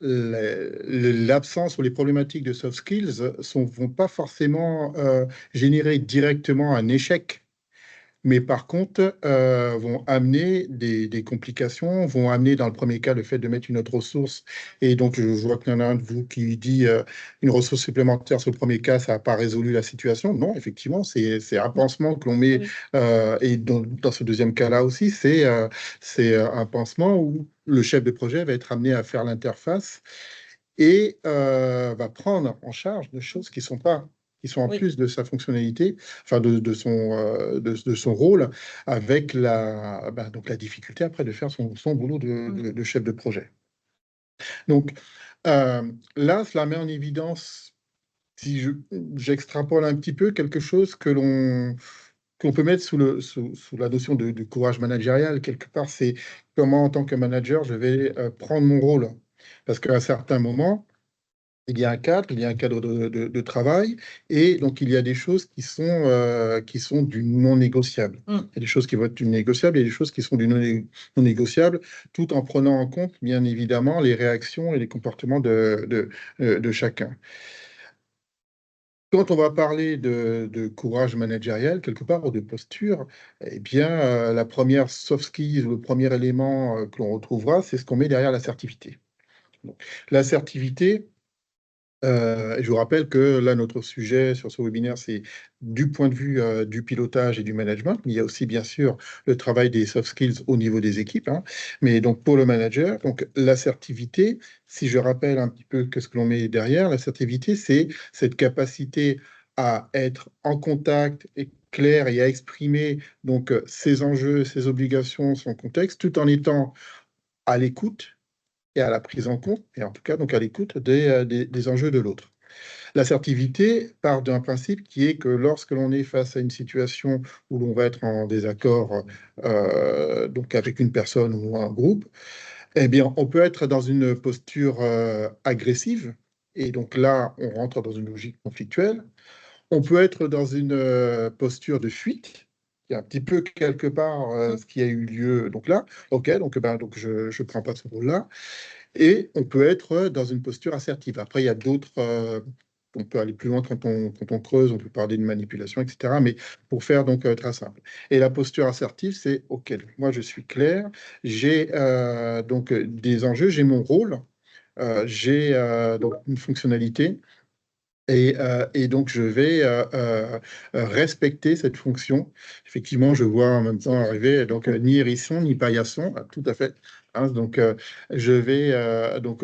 l'absence ou les problématiques de soft skills vont pas forcément générer directement un échec, mais par contre, vont amener des complications, vont amener dans le premier cas le fait de mettre une autre ressource. Et donc, je vois qu'il y en a un de vous qui dit une ressource supplémentaire sur le premier cas, ça n'a pas résolu la situation. Non, effectivement, c'est un pansement que l'on met. oui, Et dans ce deuxième cas-là aussi, c'est un pansement où le chef de projet va être amené à faire l'interface et va prendre en charge des choses qui sont en oui. plus de sa fonctionnalité, enfin de son rôle, avec donc la difficulté après de faire son boulot Mm. de chef de projet. Donc là, cela met en évidence, si j'extrapole un petit peu, quelque chose qu'on peut mettre sous la notion de courage managérial. Quelque part, c'est comment, en tant que manager, je vais prendre mon rôle. Parce qu'à un certain moment, il y a un cadre de travail, et donc il y a des choses qui sont du non négociable. Mm. Il y a des choses qui vont être du négociable, et des choses qui sont du non négociable, tout en prenant en compte, bien évidemment, les réactions et les comportements de chacun. Quand on va parler de courage managériel, quelque part, ou de posture, eh bien, la première soft skills, ou le premier élément que l'on retrouvera, c'est ce qu'on met derrière l'assertivité. Donc, l'assertivité, je vous rappelle que là, notre sujet sur ce webinaire, c'est du point de vue du pilotage et du management, mais il y a aussi bien sûr le travail des soft skills au niveau des équipes, hein. Mais donc pour le manager, donc l'assertivité, si je rappelle un petit peu que ce que l'on met derrière, l'assertivité, c'est cette capacité à être en contact et clair, et à exprimer donc ses enjeux, ses obligations, son contexte, tout en étant à l'écoute et à la prise en compte, et en tout cas donc à l'écoute des enjeux de l'autre. L'assertivité part d'un principe qui est que lorsque l'on est face à une situation où l'on va être en désaccord donc avec une personne ou un groupe, eh bien, on peut être dans une posture agressive, et donc là, on rentre dans une logique conflictuelle. On peut être dans une posture de fuite, qui est un petit peu quelque part Mm. ce qui a eu lieu. Donc là, ok, donc je ne prends pas ce rôle-là. Et on peut être dans une posture assertive. Après, il y a d'autres. On peut aller plus loin quand on creuse, on peut parler de manipulation, etc. Mais pour faire donc très simple. Et la posture assertive, c'est OK, moi je suis clair, j'ai donc des enjeux, j'ai mon rôle, j'ai donc une fonctionnalité. Et donc, je vais respecter cette fonction. Effectivement, je vois en même temps arriver donc ni hérisson ni paillasson, tout à fait, hein. Donc, je vais donc,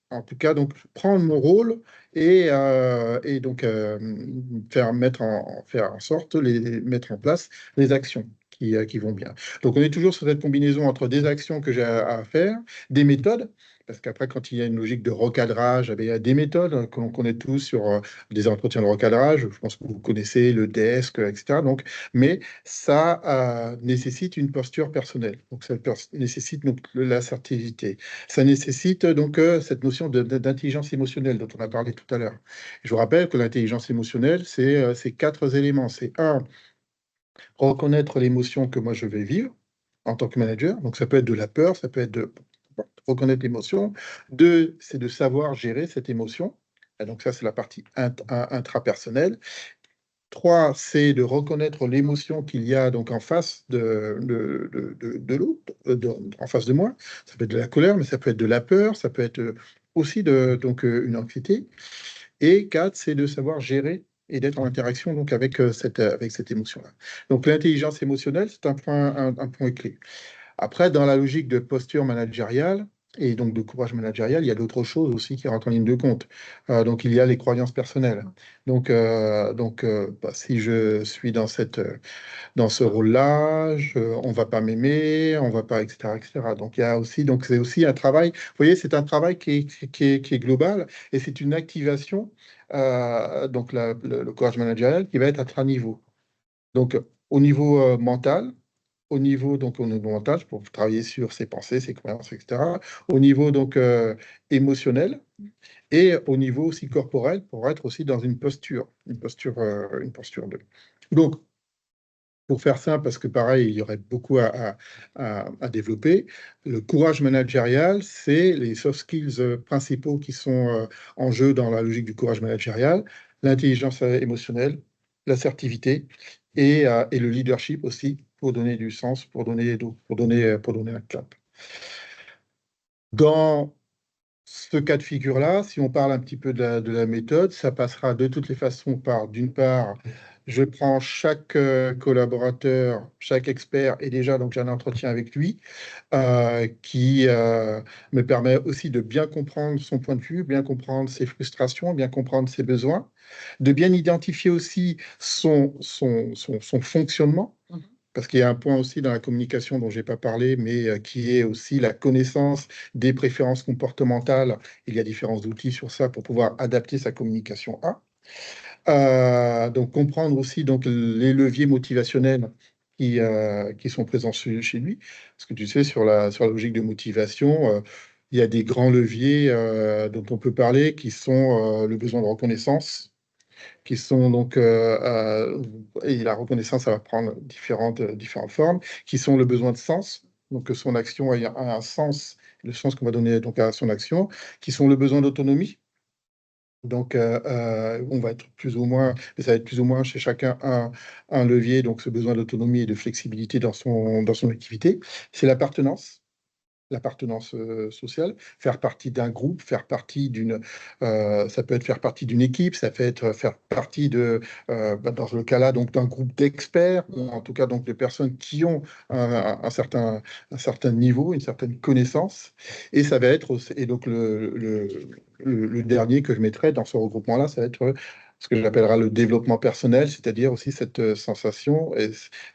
en tout cas, donc prendre mon rôle, et donc faire en sorte mettre en place les actions qui vont bien. Donc, on est toujours sur cette combinaison entre des actions que j'ai à faire, des méthodes. Parce qu'après, quand il y a une logique de recadrage, eh bien, il y a des méthodes que l'on connaît tous sur des entretiens de recadrage. Je pense que vous connaissez le desk, etc. Donc, mais ça nécessite une posture personnelle. Donc, ça nécessite donc l'assertivité. Ça nécessite donc cette notion d'intelligence émotionnelle dont on a parlé tout à l'heure. Je vous rappelle que l'intelligence émotionnelle, c'est quatre éléments. C'est un, reconnaître l'émotion que moi je vais vivre en tant que manager. Donc ça peut être de la peur, ça peut être de reconnaître l'émotion. Deux, c'est de savoir gérer cette émotion. Et donc ça, c'est la partie intrapersonnelle. 3, c'est de reconnaître l'émotion qu'il y a donc en face de l'autre, en face de moi. Ça peut être de la colère, mais ça peut être de la peur, ça peut être aussi une anxiété. Et 4, c'est de savoir gérer et d'être en interaction donc avec cette émotion-là. Donc l'intelligence émotionnelle, c'est un point clé. Après, dans la logique de posture managériale et donc de courage managérial, il y a d'autres choses aussi qui rentrent en ligne de compte. Donc, il y a les croyances personnelles. Donc, si je suis dans ce rôle-là, on va pas m'aimer, on va pas, etc., etc. Donc, il y a aussi, donc c'est aussi un travail. Vous voyez, c'est un travail qui est global et c'est une activation. Donc, le courage managérial qui va être à trois niveaux. Donc, au niveau mental, au niveau mental, pour travailler sur ses pensées, ses croyances, etc. Au niveau émotionnel et au niveau aussi corporel pour être aussi dans une posture de. Donc, pour faire simple, parce que pareil, il y aurait beaucoup à développer, le courage managérial, c'est les soft skills principaux qui sont en jeu dans la logique du courage managérial, l'intelligence émotionnelle, l'assertivité et le leadership aussi, pour donner du sens, pour donner un cap. Dans ce cas de figure-là, si on parle un petit peu de la méthode, ça passera de toutes les façons par, d'une part, je prends chaque collaborateur, chaque expert, et déjà, donc j'ai un entretien avec lui qui me permet aussi de bien comprendre son point de vue, bien comprendre ses frustrations, bien comprendre ses besoins, de bien identifier aussi son fonctionnement. Parce qu'il y a un point aussi dans la communication dont je n'ai pas parlé, mais qui est aussi la connaissance des préférences comportementales. Il y a différents outils sur ça pour pouvoir adapter sa communication à. Donc comprendre aussi donc, les leviers motivationnels qui sont présents chez lui. Parce que tu sais, sur la logique de motivation, il y a des grands leviers dont on peut parler qui sont le besoin de reconnaissance, qui sont et la reconnaissance, ça va prendre différentes formes, qui sont le besoin de sens, donc que son action ait un sens, le sens qu'on va donner donc à son action, qui sont le besoin d'autonomie. Donc, on va être plus ou moins, mais ça va être plus ou moins chez chacun un levier, donc ce besoin d'autonomie et de flexibilité dans son activité. C'est l'appartenance sociale, faire partie d'un groupe, ça peut être faire partie d'une équipe, ça peut être faire partie dans le cas-là, donc d'un groupe d'experts, ou en tout cas donc de personnes qui ont un certain niveau, une certaine connaissance, et ça va être, et donc le dernier que je mettrai dans ce regroupement-là, ça va être ce que j'appellerai le développement personnel, c'est-à-dire aussi cette sensation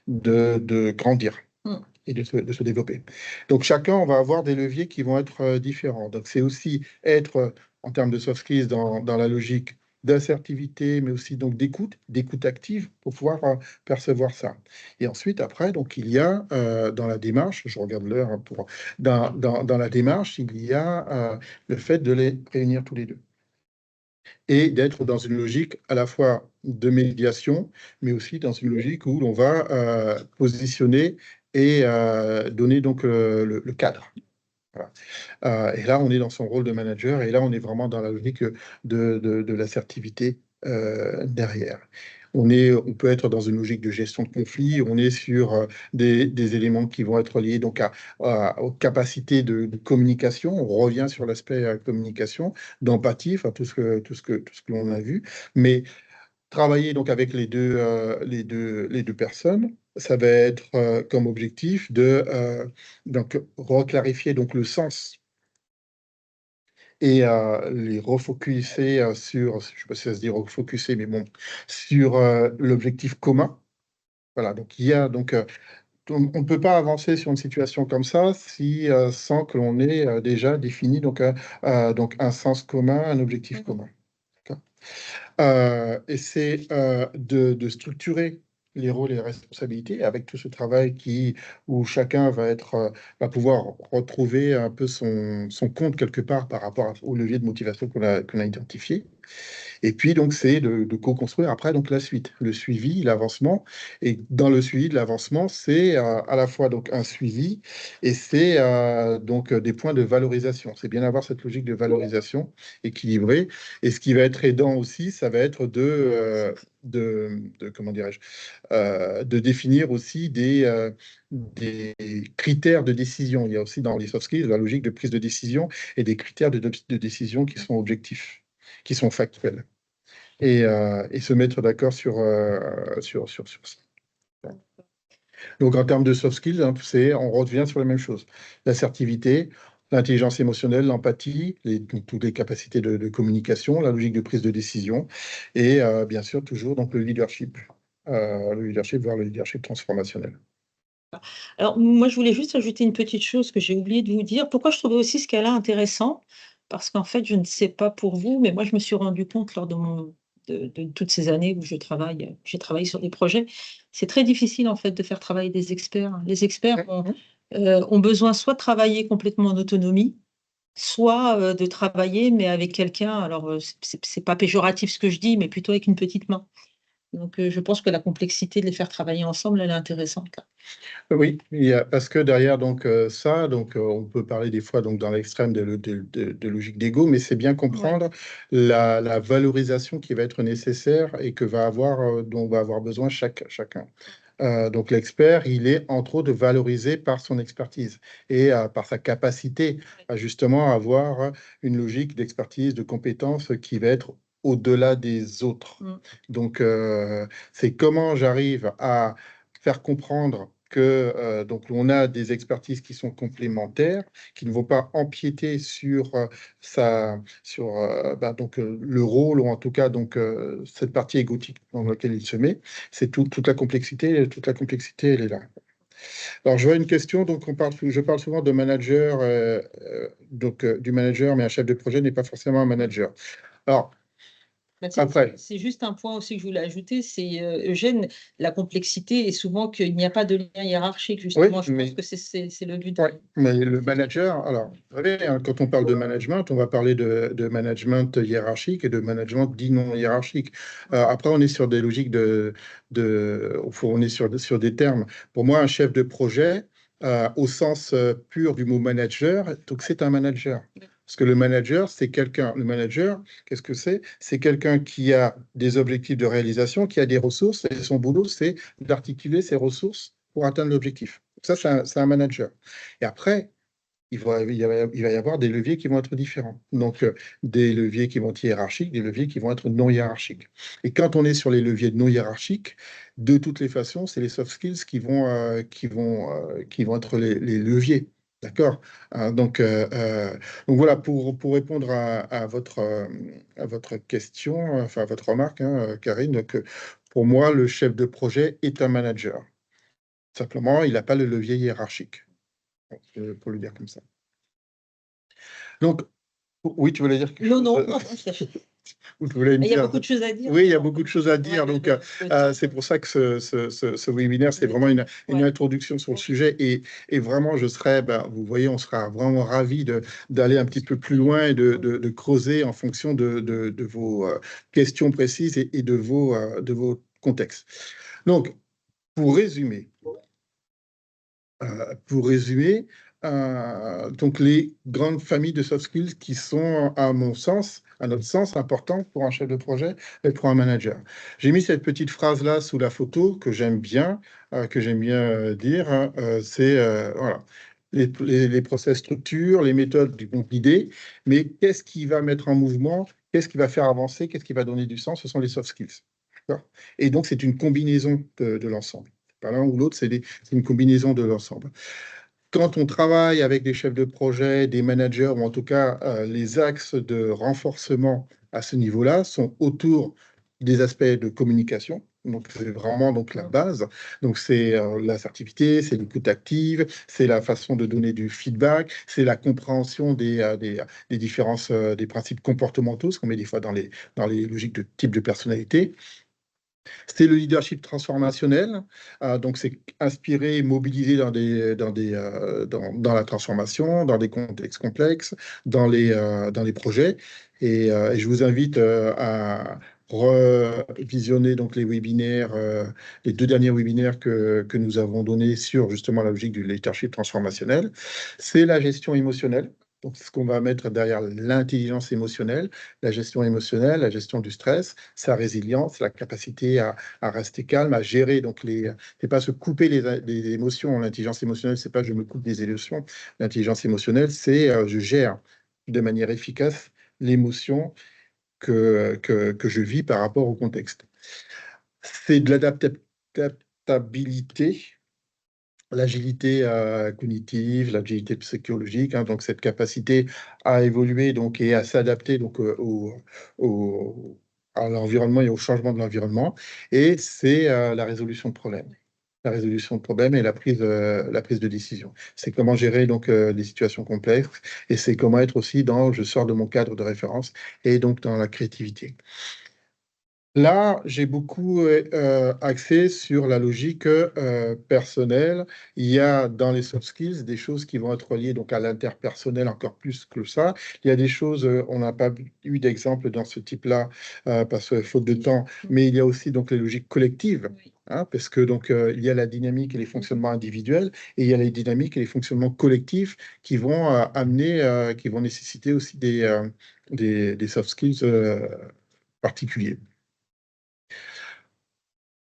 de grandir et de se développer. Donc chacun, on va avoir des leviers qui vont être différents. Donc c'est aussi être, en termes de soft skills, dans la logique d'assertivité, mais aussi donc d'écoute active pour pouvoir percevoir ça. Et ensuite, après, donc il y a dans la démarche, je regarde l'heure dans la démarche, il y a le fait de les réunir tous les deux et d'être dans une logique à la fois de médiation, mais aussi dans une logique où l'on va positionner et donner donc le cadre. Voilà. Et là, on est dans son rôle de manager, et là, on est vraiment dans la logique de l'assertivité derrière. On peut être dans une logique de gestion de conflit, on est sur des éléments qui vont être liés donc aux capacités de communication, on revient sur l'aspect communication, d'empathie, enfin tout ce que l'on a vu, mais travailler donc avec les deux personnes, ça va être comme objectif de reclarifier donc le sens et les refocuser sur, je ne sais pas si ça se dit refocuser, mais bon, sur l'objectif commun. Voilà, donc il y a donc on ne peut pas avancer sur une situation comme ça sans que l'on ait déjà défini donc un sens commun, un objectif commun. D'accord. Et c'est de structurer les rôles et les responsabilités avec tout ce travail où chacun va pouvoir retrouver un peu son compte quelque part par rapport au levier de motivation qu'on a identifié. Et puis, donc, c'est de co-construire après donc, la suite, le suivi, l'avancement. Et dans le suivi de l'avancement, c'est à la fois donc, un suivi et c'est donc des points de valorisation. C'est bien avoir cette logique de valorisation équilibrée. Et ce qui va être aidant aussi, ça va être comment dirais-je, de définir aussi des critères de décision. Il y a aussi dans les soft skills la logique de prise de décision et des critères de décision qui sont objectifs, qui sont factuels et se mettre d'accord sur ça. Donc, en termes de soft skills, hein, on revient sur la même chose. L'assertivité, l'intelligence émotionnelle, l'empathie, donc, toutes les capacités de communication, la logique de prise de décision et bien sûr, toujours donc, le leadership, vers le leadership transformationnel. Alors, moi, je voulais juste ajouter une petite chose que j'ai oublié de vous dire. Pourquoi je trouvais aussi ce cas-là intéressant? Parce qu'en fait, je ne sais pas pour vous, mais moi, je me suis rendu compte lors de toutes ces années où j'ai travaillé sur des projets, c'est très difficile, en fait, de faire travailler des experts. Les experts ont besoin soit de travailler complètement en autonomie, soit de travailler, mais avec quelqu'un. Alors, c'est pas péjoratif ce que je dis, mais plutôt avec une petite main. Donc, je pense que la complexité de les faire travailler ensemble, elle est intéressante. Oui, parce que derrière donc ça, donc on peut parler des fois donc dans l'extrême de logique d'ego, mais c'est bien Ouais. comprendre la valorisation qui va être nécessaire et dont va avoir besoin chacun. Donc l'expert, il est entre autres valorisé par son expertise et par sa capacité à justement avoir une logique d'expertise, de compétence qui va être au-delà des autres. Donc c'est comment j'arrive à faire comprendre que donc on a des expertises qui sont complémentaires, qui ne vont pas empiéter sur donc le rôle ou en tout cas donc cette partie égotique dans laquelle il se met. C'est toute la complexité, elle est là. Alors je vois une question, donc je parle souvent de manager, du manager, mais un chef de projet n'est pas forcément un manager. Alors Bah, tu sais, après, c'est juste un point aussi que je voulais ajouter, c'est, Eugène, la complexité est souvent qu'il n'y a pas de lien hiérarchique oui, justement. Je pense que c'est le but. ouais, mais le manager, alors, vous savez, hein, quand on parle de management, on va parler de management hiérarchique et de management dit non hiérarchique. Après, on est sur des logiques on est sur des termes. Pour moi, un chef de projet, au sens pur du mot manager, donc c'est un manager. Parce que le manager, le manager, qu'est-ce que c'est? C'est quelqu'un qui a des objectifs de réalisation, qui a des ressources, et son boulot, c'est d'articuler ces ressources pour atteindre l'objectif. Ça, c'est un manager. Et après, il va y avoir des leviers qui vont être différents. Donc, des leviers qui vont être hiérarchiques, des leviers qui vont être non hiérarchiques. Et quand on est sur les leviers non hiérarchiques, de toutes les façons, c'est les soft skills qui vont être les leviers. D'accord? Hein, donc voilà, pour répondre à votre question, enfin à votre remarque, hein, Karine, donc, pour moi, le chef de projet est un manager. Simplement, il n'a pas le levier hiérarchique, pour le dire comme ça. Donc, oui, tu voulais dire quelque Non, chose? non. Ou tu voulais me Il y a dire? beaucoup de choses à dire. Oui, il y a beaucoup de choses à dire. Ouais, Donc, le temps. c'est pour ça que ce webinaire, c'est Le vraiment temps. une Ouais. introduction sur le sujet. Et vraiment, vous voyez, on sera vraiment ravis d'aller un petit peu plus loin et de creuser en fonction de vos questions précises et de vos contextes. Donc, pour résumer, pour résumer, donc les grandes familles de soft skills qui sont, à mon sens, à notre sens, importantes pour un chef de projet et pour un manager. J'ai mis cette petite phrase-là sous la photo que j'aime bien dire. Hein, c'est voilà, les process structures, les méthodes du bon idée, mais qu'est-ce qui va mettre en mouvement, qu'est-ce qui va faire avancer, qu'est-ce qui va donner du sens, ce sont les soft skills. D'accord. Et donc, c'est une combinaison de l'ensemble. Pas l'un ou l'autre, c'est une combinaison de l'ensemble. Quand on travaille avec des chefs de projet, des managers, ou en tout cas les axes de renforcement à ce niveau-là sont autour des aspects de communication. Donc, c'est vraiment donc, la base. Donc, c'est l'assertivité, c'est l'écoute active, c'est la façon de donner du feedback, c'est la compréhension des différences, des principes comportementaux, ce qu'on met des fois dans les logiques de type de personnalité. C'est le leadership transformationnel, donc c'est inspirer et mobiliser dans la transformation, dans des contextes complexes, dans les projets. Et je vous invite à revisionner donc les webinaires, les 2 derniers webinaires que nous avons donnés sur justement la logique du leadership transformationnel. C'est la gestion émotionnelle. Donc, ce qu'on va mettre derrière l'intelligence émotionnelle, la gestion émotionnelle, la gestion du stress, sa résilience, la capacité à rester calme, à gérer. Donc, c'est pas se couper les émotions. L'intelligence émotionnelle, c'est pas je me coupe des émotions. L'intelligence émotionnelle, c'est je gère de manière efficace l'émotion que je vis par rapport au contexte. C'est de l'adaptabilité, l'agilité cognitive, l'agilité psychologique, hein, donc cette capacité à évoluer donc, et à s'adapter donc, à l'environnement et au changement de l'environnement. Et c'est la résolution de problèmes. La résolution de problèmes et la prise de décision. C'est comment gérer donc des situations complexes et c'est comment être aussi dans je sors de mon cadre de référence et donc dans la créativité. Là, j'ai beaucoup axé sur la logique personnelle. Il y a dans les soft skills des choses qui vont être reliées donc à l'interpersonnel encore plus que ça. Il y a des choses, on n'a pas eu d'exemple dans ce type-là parce que faute de temps, mais il y a aussi donc les logiques collectives. Hein, parce que donc il y a la dynamique et les fonctionnements individuels et il y a les dynamiques et les fonctionnements collectifs qui vont qui vont nécessiter aussi des soft skills particuliers.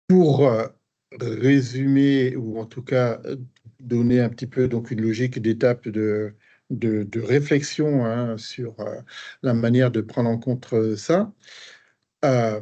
Pour résumer, ou en tout cas donner un petit peu donc une logique d'étape de réflexion hein, sur la manière de prendre en compte ça, euh,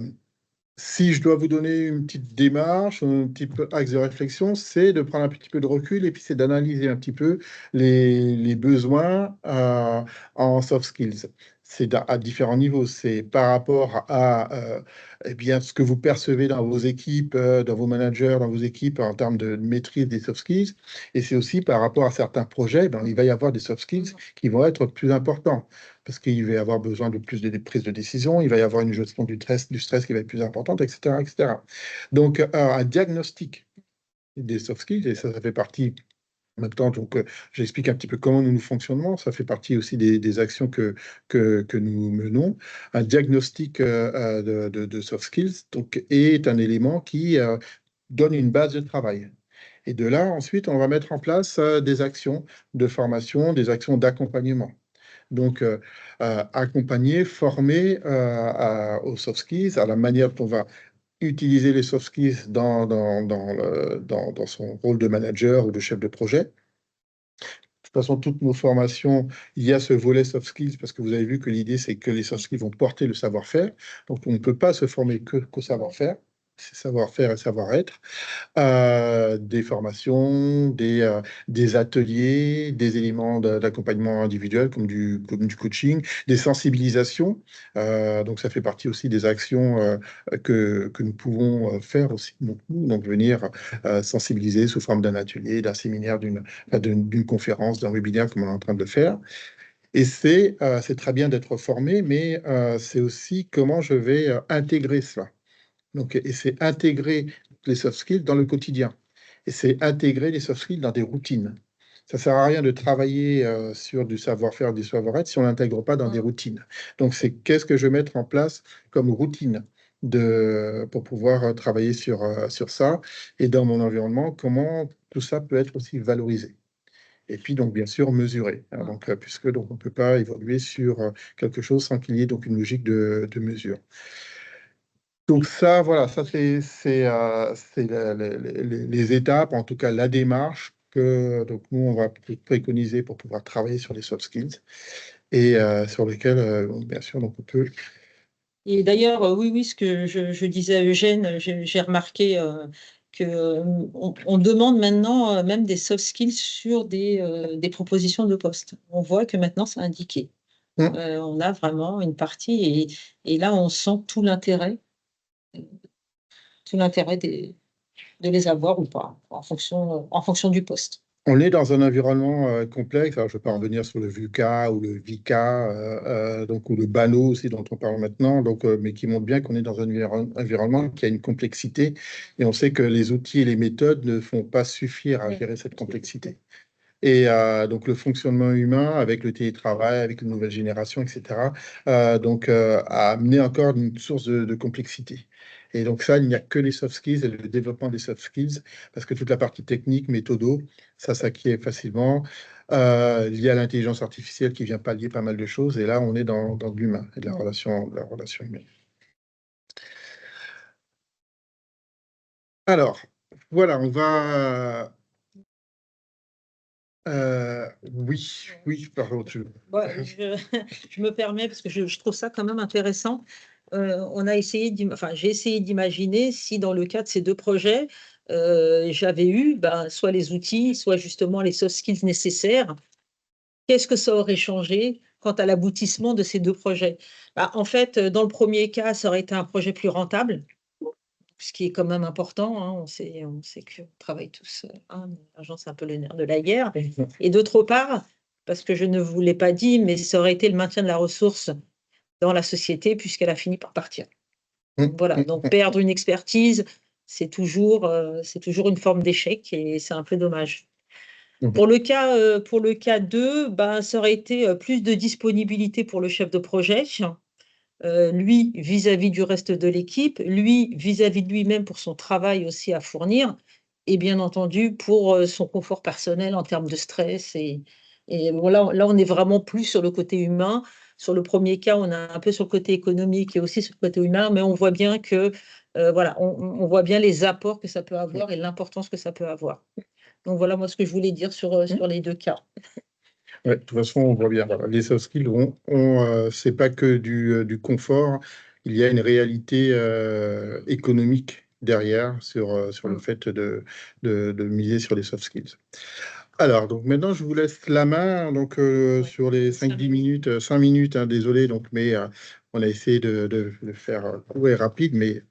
si je dois vous donner une petite démarche, un petit peu axe de réflexion, c'est de prendre un petit peu de recul et puis c'est d'analyser un petit peu les besoins en soft skills. C'est à différents niveaux. C'est par rapport à eh bien, ce que vous percevez dans vos équipes, dans vos managers, dans vos équipes en termes de maîtrise des soft skills. Et c'est aussi par rapport à certains projets, ben, il va y avoir des soft skills qui vont être plus importants parce qu'il va y avoir besoin de plus de prises de décision, il va y avoir une gestion du stress qui va être plus importante, etc., etc. Donc, un diagnostic des soft skills, et ça fait partie, en même temps, donc, j'explique un petit peu comment nous fonctionnons, ça fait partie aussi des actions que nous menons. Un diagnostic de soft skills donc, est un élément qui donne une base de travail. Et de là, ensuite, on va mettre en place des actions de formation, des actions d'accompagnement. Donc, accompagner, former aux soft skills, à la manière dont on va utiliser les soft skills dans son rôle de manager ou de chef de projet. De toute façon, toutes nos formations, il y a ce volet soft skills parce que vous avez vu que l'idée, c'est que les soft skills vont porter le savoir-faire. Donc, on ne peut pas se former qu'au savoir-faire. C'est savoir-faire et savoir-être des formations, des ateliers, des éléments d'accompagnement individuel comme du coaching, des sensibilisations. Donc, ça fait partie aussi des actions que nous pouvons faire aussi. Donc venir sensibiliser sous forme d'un atelier, d'un séminaire, d'une conférence, d'un webinaire comme on est en train de le faire. Et c'est très bien d'être formé, mais c'est aussi comment je vais intégrer cela. Donc, et c'est intégrer les soft skills dans le quotidien. Et c'est intégrer les soft skills dans des routines. Ça ne sert à rien de travailler sur du savoir-faire, du savoir-être si on n'intègre pas dans des routines. Donc, c'est qu'est-ce que je vais mettre en place comme routine pour pouvoir travailler sur ça. Et dans mon environnement, comment tout ça peut être aussi valorisé. Et puis, donc, bien sûr, mesuré. Hein, donc, puisque donc, on ne peut pas évoluer sur quelque chose sans qu'il y ait donc une logique de mesure. Donc ça, voilà, ça c'est les étapes, en tout cas la démarche que donc nous on va préconiser pour pouvoir travailler sur les soft skills et sur lesquels bien sûr donc on peut. Et d'ailleurs, oui, ce que je disais à Eugène, j'ai remarqué qu'on demande maintenant même des soft skills sur des propositions de poste. On voit que maintenant c'est indiqué. On a vraiment une partie et là on sent tout l'intérêt de les avoir ou pas, en fonction du poste. On est dans un environnement complexe. Alors, je ne vais pas revenir sur le VUCA ou le VICA, donc, ou le BANO aussi dont on parle maintenant, donc, mais qui montre bien qu'on est dans un environnement qui a une complexité. Et on sait que les outils et les méthodes ne font pas suffire à gérer cette complexité. Et donc le fonctionnement humain avec le télétravail, avec les nouvelles générations, etc., a amené encore une source de complexité. Et donc ça, il n'y a que les soft skills et le développement des soft skills, parce que toute la partie technique, méthodo, ça s'acquiert facilement. Il y a l'intelligence artificielle qui vient pallier pas mal de choses, et là, on est dans l'humain et de la relation humaine. Alors, voilà, on va... oui, pardon, Ouais, je me permets parce que je trouve ça quand même intéressant. Enfin, j'ai essayé d'imaginer si dans le cas de ces deux projets, j'avais eu soit les outils, soit justement les soft skills nécessaires. Qu'est-ce que ça aurait changé quant à l'aboutissement de ces deux projets? En fait, dans le premier cas, ça aurait été un projet plus rentable, ce qui est quand même important, hein. On sait qu'on travaille tous, hein, l'argent, c'est un peu le nerf de la guerre. Et d'autre part, parce que je ne vous l'ai pas dit, mais ça aurait été le maintien de la ressource dans la société puisqu'elle a fini par partir. Donc voilà, donc perdre une expertise, c'est toujours une forme d'échec et c'est un peu dommage. Pour le cas 2, ça aurait été plus de disponibilité pour le chef de projet, lui vis-à-vis du reste de l'équipe, lui vis-à-vis de lui-même pour son travail aussi à fournir, et bien entendu pour son confort personnel en termes de stress. Et voilà, là, on est vraiment plus sur le côté humain. Sur le premier cas, on a un peu sur le côté économique et aussi sur le côté humain, mais on voit bien que, voilà, on voit bien les apports que ça peut avoir et l'importance que ça peut avoir. Donc voilà, moi, ce que je voulais dire sur les deux cas. Ouais, de toute façon, on voit bien, voilà, les soft skills, c'est pas que du confort, il y a une réalité économique derrière sur le fait de miser sur les soft skills. Alors, donc maintenant, je vous laisse la main Ouais. sur les 5-10 minutes, 5 minutes, hein, désolé, mais on a essayé de faire court et rapide, mais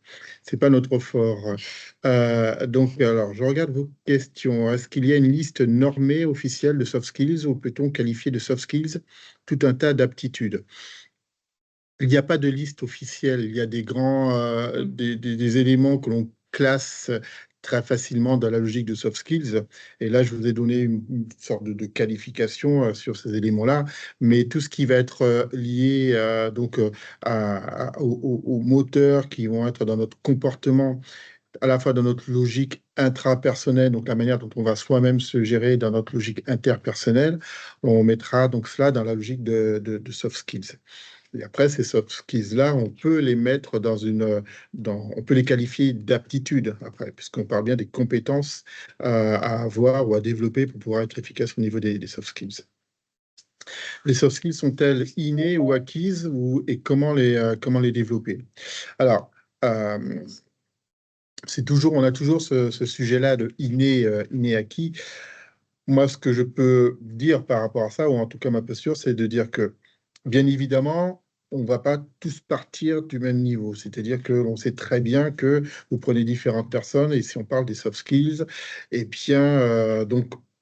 c'est pas notre fort. Alors, je regarde vos questions. Est-ce qu'il y a une liste normée officielle de soft skills ou peut-on qualifier de soft skills tout un tas d'aptitudes? Il n'y a pas de liste officielle, il y a des éléments que l'on classe très facilement dans la logique de soft skills. Et là, je vous ai donné une sorte de qualification sur ces éléments-là. Mais tout ce qui va être lié aux moteurs qui vont être dans notre comportement, à la fois dans notre logique intrapersonnelle, donc la manière dont on va soi-même se gérer dans notre logique interpersonnelle, on mettra donc cela dans la logique de soft skills. Et après, ces soft skills-là, on peut les mettre on peut les qualifier d'aptitudes après, puisqu'on parle bien des compétences à avoir ou à développer pour pouvoir être efficace au niveau des soft skills. Les soft skills sont-elles innées ou acquises et comment les développer? Alors, euh, on a toujours ce sujet-là de inné acquis. Moi, ce que je peux dire par rapport à ça, ou en tout cas ma posture, c'est de dire que, bien évidemment, on ne va pas tous partir du même niveau. C'est-à-dire qu'on sait très bien que vous prenez différentes personnes, et si on parle des soft skills, eh bien,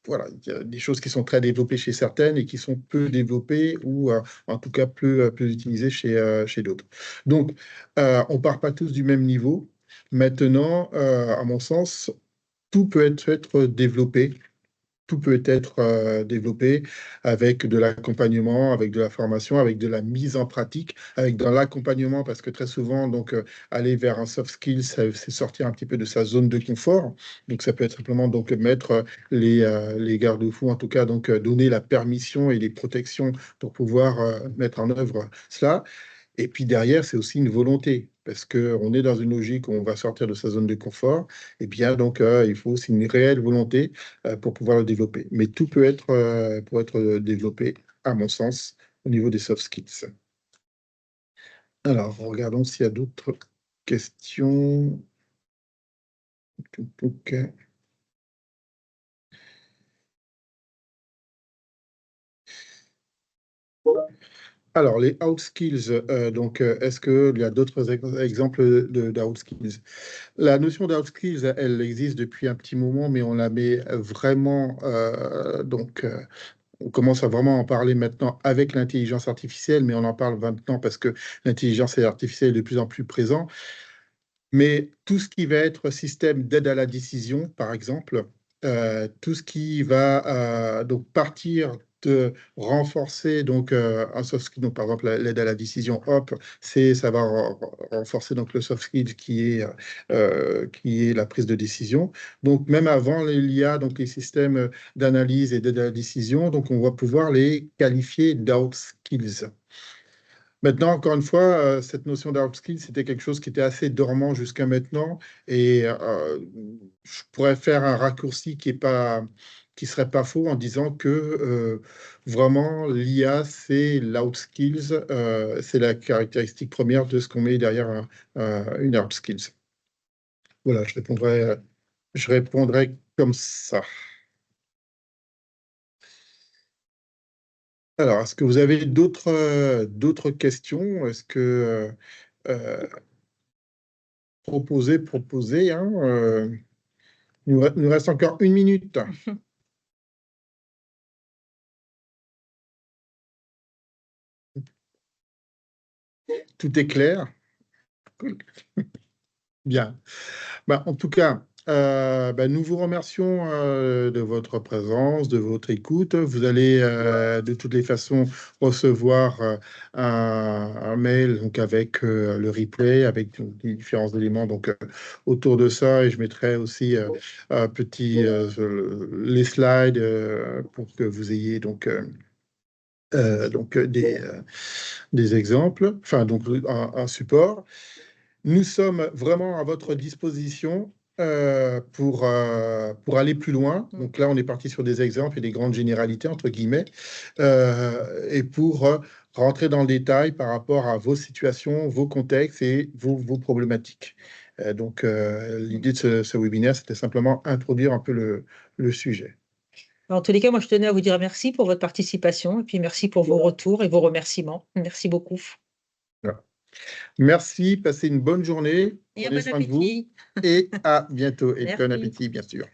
voilà, il y a des choses qui sont très développées chez certaines et qui sont peu développées ou en tout cas peu utilisées chez d'autres. Donc, on ne part pas tous du même niveau. Maintenant, à mon sens, tout peut être développé, tout peut être développé avec de l'accompagnement, avec de la formation, avec de la mise en pratique, avec dans l'accompagnement, parce que très souvent, aller vers un soft skill, c'est sortir un petit peu de sa zone de confort. Donc, ça peut être simplement mettre les garde-fous, en tout cas, donner la permission et les protections pour pouvoir mettre en œuvre cela. Et puis derrière, c'est aussi une volonté, parce qu'on est dans une logique où on va sortir de sa zone de confort, et bien il faut aussi une réelle volonté pour pouvoir le développer. Mais tout pour être développé, à mon sens, au niveau des soft skills. Alors, regardons s'il y a d'autres questions. Ok. Alors, les out skills, est-ce qu'il y a d'autres exemples de out skills? La notion d'out skills, elle existe depuis un petit moment, mais on la met vraiment, on commence à vraiment en parler maintenant avec l'intelligence artificielle, mais on en parle maintenant parce que l'intelligence artificielle est de plus en plus présente. Mais tout ce qui va être système d'aide à la décision, par exemple, tout ce qui va donc partir de renforcer donc un soft skill, donc par exemple l'aide à la décision, hop, ça va renforcer donc le soft skill qui est la prise de décision. Donc même avant l'IA, donc les systèmes d'analyse et d'aide à la décision, donc on va pouvoir les qualifier d'out skills. Maintenant, encore une fois, cette notion d'upskill, c'était quelque chose qui était assez dormant jusqu'à maintenant. Et je pourrais faire un raccourci qui serait pas faux en disant que vraiment l'IA, c'est l'outskills, c'est la caractéristique première de ce qu'on met derrière une upskills. Voilà, je répondrai comme ça. Alors, est-ce que vous avez d'autres questions? Est-ce que proposer, hein, il nous reste encore 1 minute. Tout est clair. Bien. En tout cas, nous vous remercions de votre présence, de votre écoute. Vous allez de toutes les façons recevoir un mail donc, avec le replay, avec les différents éléments donc, autour de ça. Et je mettrai aussi les slides pour que vous ayez donc des exemples, enfin donc un support. Nous sommes vraiment à votre disposition pour aller plus loin. Donc là, on est parti sur des exemples et des grandes généralités, entre guillemets, et pour rentrer dans le détail par rapport à vos situations, vos contextes et vos problématiques. L'idée de ce webinaire, c'était simplement introduire un peu le sujet. En tous les cas, moi, je tenais à vous dire merci pour votre participation et puis merci pour vos retours et vos remerciements. Merci beaucoup. Voilà. Merci, passez une bonne journée, Et prenez bon soin de vous appétit. et à bientôt et bon Merci. appétit, bien sûr.